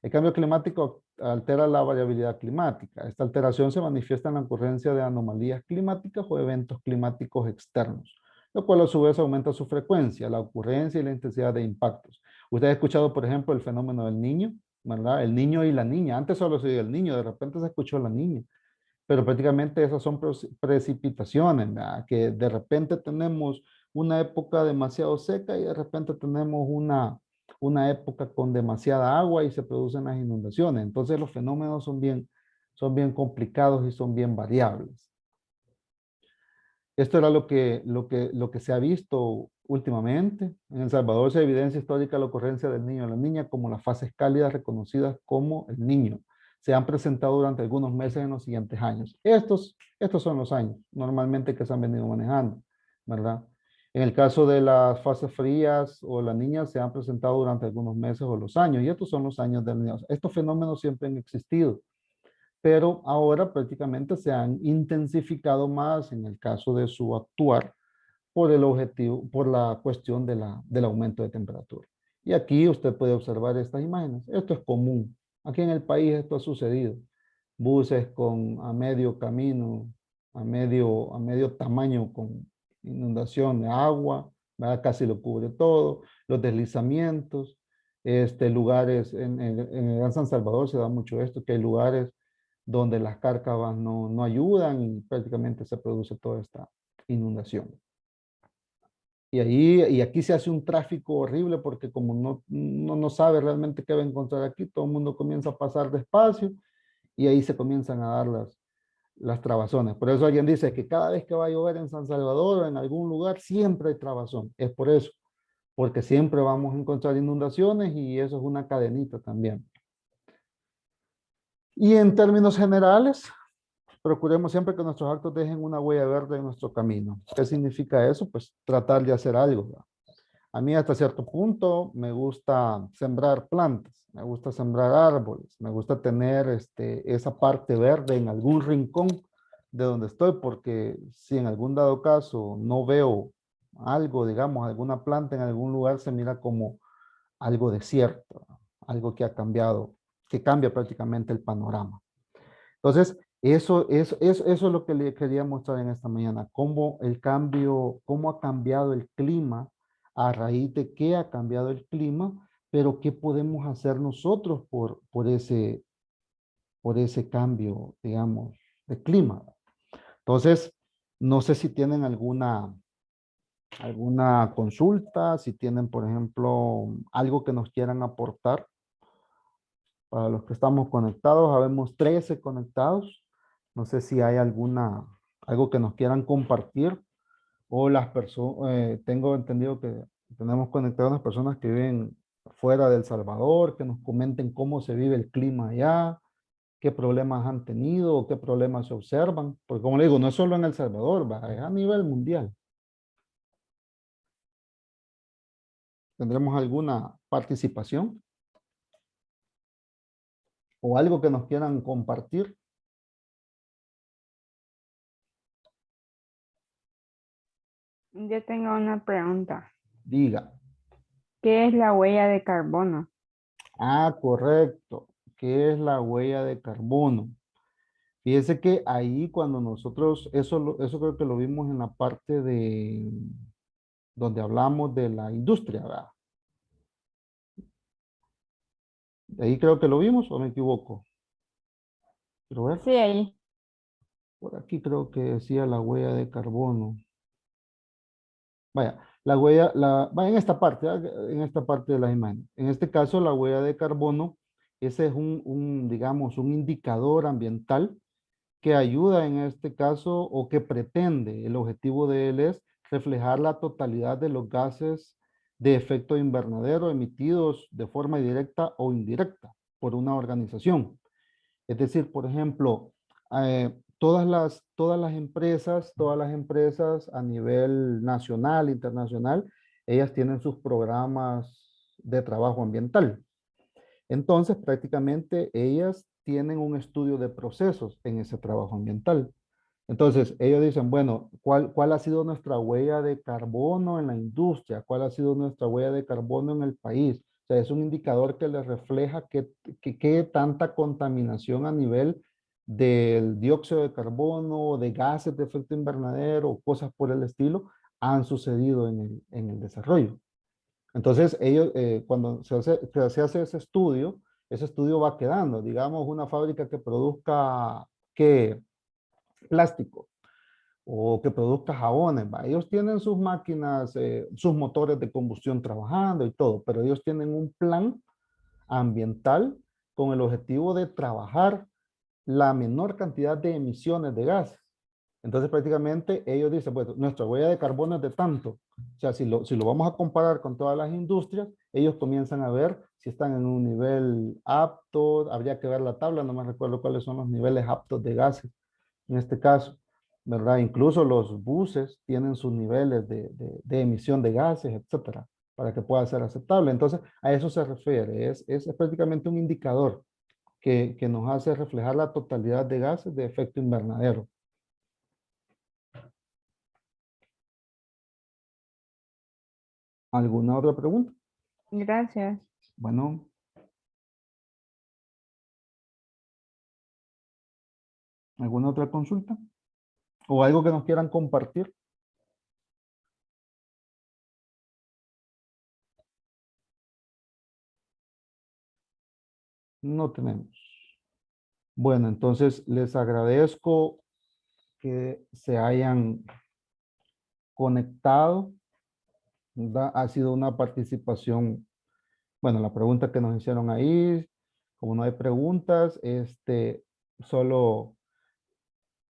El cambio climático altera la variabilidad climática. Esta alteración se manifiesta en la ocurrencia de anomalías climáticas o eventos climáticos externos, lo cual a su vez aumenta su frecuencia, la ocurrencia y la intensidad de impactos. Usted ha escuchado, por ejemplo, el fenómeno del niño, ¿verdad? El niño y la niña. Antes solo se oía el niño, de repente se escuchó la niña. Pero prácticamente esas son precipitaciones, ¿verdad? Que de repente tenemos una época demasiado seca y de repente tenemos una época con demasiada agua y se producen las inundaciones. Entonces los fenómenos son bien complicados y son bien variables. Esto era lo que se ha visto últimamente. En El Salvador se evidencia histórica la ocurrencia del niño y la niña como las fases cálidas reconocidas como el niño. Se han presentado durante algunos meses en los siguientes años. Estos son los años normalmente que se han venido manejando, ¿verdad? En el caso de las fases frías o la niña se han presentado durante algunos meses o los años, y estos son los años del niño. Estos fenómenos siempre han existido, pero ahora prácticamente se han intensificado más en el caso de su actuar por el objetivo, por la cuestión del aumento de temperatura. Y aquí usted puede observar estas imágenes. Esto es común. Aquí en el país esto ha sucedido. Buses a medio camino, a medio tamaño con inundación de agua, ¿verdad? Casi lo cubre todo. Los deslizamientos, lugares, en el Gran San Salvador se da mucho esto, que hay lugares donde las cárcavas no ayudan y prácticamente se produce toda esta inundación. Y aquí se hace un tráfico horrible porque como no sabe realmente qué va a encontrar aquí, todo el mundo comienza a pasar despacio y ahí se comienzan a dar las trabazones. Por eso alguien dice que cada vez que va a llover en San Salvador o en algún lugar, siempre hay trabazón. Es por eso, porque siempre vamos a encontrar inundaciones y eso es una cadenita también. Y en términos generales, procuremos siempre que nuestros actos dejen una huella verde en nuestro camino. ¿Qué significa eso? Pues tratar de hacer algo, ¿verdad? A mí hasta cierto punto me gusta sembrar plantas, me gusta sembrar árboles, me gusta tener esa parte verde en algún rincón de donde estoy, porque si en algún dado caso no veo algo, digamos, alguna planta en algún lugar, se mira como algo desierto, algo que ha cambiado, que cambia prácticamente el panorama. Entonces, eso es lo que le quería mostrar en esta mañana, cómo ha cambiado el clima, a raíz de qué ha cambiado el clima, pero qué podemos hacer nosotros por ese cambio, digamos, de clima. Entonces, no sé si tienen alguna consulta, si tienen, por ejemplo, algo que nos quieran aportar. Para los que estamos conectados, habemos 13 conectados. No sé si hay algo que nos quieran compartir o las personas, tengo entendido que tenemos conectadas unas personas que viven fuera de El Salvador, que nos comenten cómo se vive el clima allá, qué problemas han tenido o qué problemas se observan. Porque como le digo, no es solo en El Salvador, es a nivel mundial. ¿Tendremos alguna participación o algo que nos quieran compartir? Yo tengo una pregunta. Diga. ¿Qué es la huella de carbono? Ah, correcto. ¿Qué es la huella de carbono? Fíjese que ahí cuando nosotros, eso creo que lo vimos en la parte de donde hablamos de la industria, ¿verdad? Ahí creo que lo vimos o me equivoco. Quiero ver. Sí, ahí. Por aquí creo que decía la huella de carbono. Vaya, la huella, vaya en esta parte, en esta parte de la imagen. En este caso, la huella de carbono, ese es digamos, un indicador ambiental que ayuda en este caso o que pretende, el objetivo de él es reflejar la totalidad de los gases de efecto invernadero emitidos de forma directa o indirecta por una organización. Es decir, por ejemplo, todas las empresas a nivel nacional, internacional, ellas tienen sus programas de trabajo ambiental. Entonces, prácticamente ellas tienen un estudio de procesos en ese trabajo ambiental. Entonces, ellos dicen, bueno, ¿cuál ha sido nuestra huella de carbono en la industria? ¿Cuál ha sido nuestra huella de carbono en el país? O sea, es un indicador que les refleja qué tanta contaminación a nivel del dióxido de carbono, de gases de efecto invernadero, cosas por el estilo, han sucedido en el desarrollo. Entonces, ellos, cuando se hace ese estudio va quedando. Digamos, una fábrica que produzca, ¿qué? Plástico o que produzca jabones. ¿Va? Ellos tienen sus máquinas, sus motores de combustión trabajando y todo, pero ellos tienen un plan ambiental con el objetivo de trabajar la menor cantidad de emisiones de gases. Entonces prácticamente ellos dicen, bueno, nuestra huella de carbono es de tanto. O sea, si lo vamos a comparar con todas las industrias, ellos comienzan a ver si están en un nivel apto, habría que ver la tabla, no me recuerdo cuáles son los niveles aptos de gases en este caso, ¿verdad? Incluso los buses tienen sus niveles de emisión de gases, etcétera, para que pueda ser aceptable. Entonces, a eso se refiere, es prácticamente un indicador que nos hace reflejar la totalidad de gases de efecto invernadero. ¿Alguna otra pregunta? Gracias. Bueno, ¿alguna otra consulta? ¿O algo que nos quieran compartir? No tenemos. Bueno, entonces les agradezco que se hayan conectado. Ha sido una participación, bueno, la pregunta que nos hicieron ahí, como no hay preguntas, solo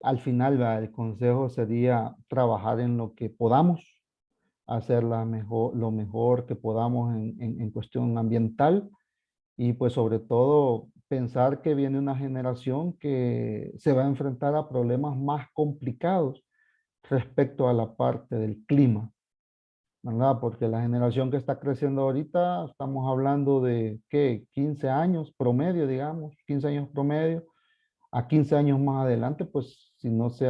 al final el consejo sería trabajar en lo que podamos, hacer lo mejor que podamos en cuestión ambiental y pues sobre todo pensar que viene una generación que se va a enfrentar a problemas más complicados respecto a la parte del clima. ¿Verdad? Porque la generación que está creciendo ahorita, estamos hablando de, ¿qué? 15 años promedio, digamos, 15 años promedio. A 15 años más adelante, pues si no se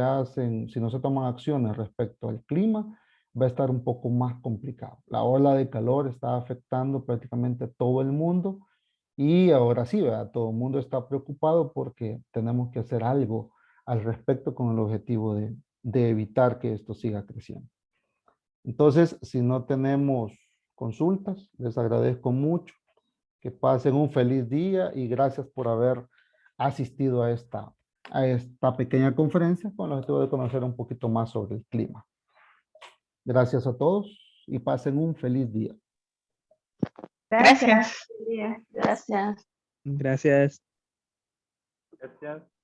toman acciones respecto al clima, va a estar un poco más complicado. La ola de calor está afectando prácticamente todo el mundo y ahora sí, ¿verdad? Todo el mundo está preocupado porque tenemos que hacer algo al respecto con el objetivo de evitar que esto siga creciendo. Entonces, si no tenemos consultas, les agradezco mucho. Que pasen un feliz día y gracias por haber asistido a esta pequeña conferencia con el objetivo de conocer un poquito más sobre el clima. Gracias a todos y pasen un feliz día. Gracias. Gracias. Gracias. Gracias.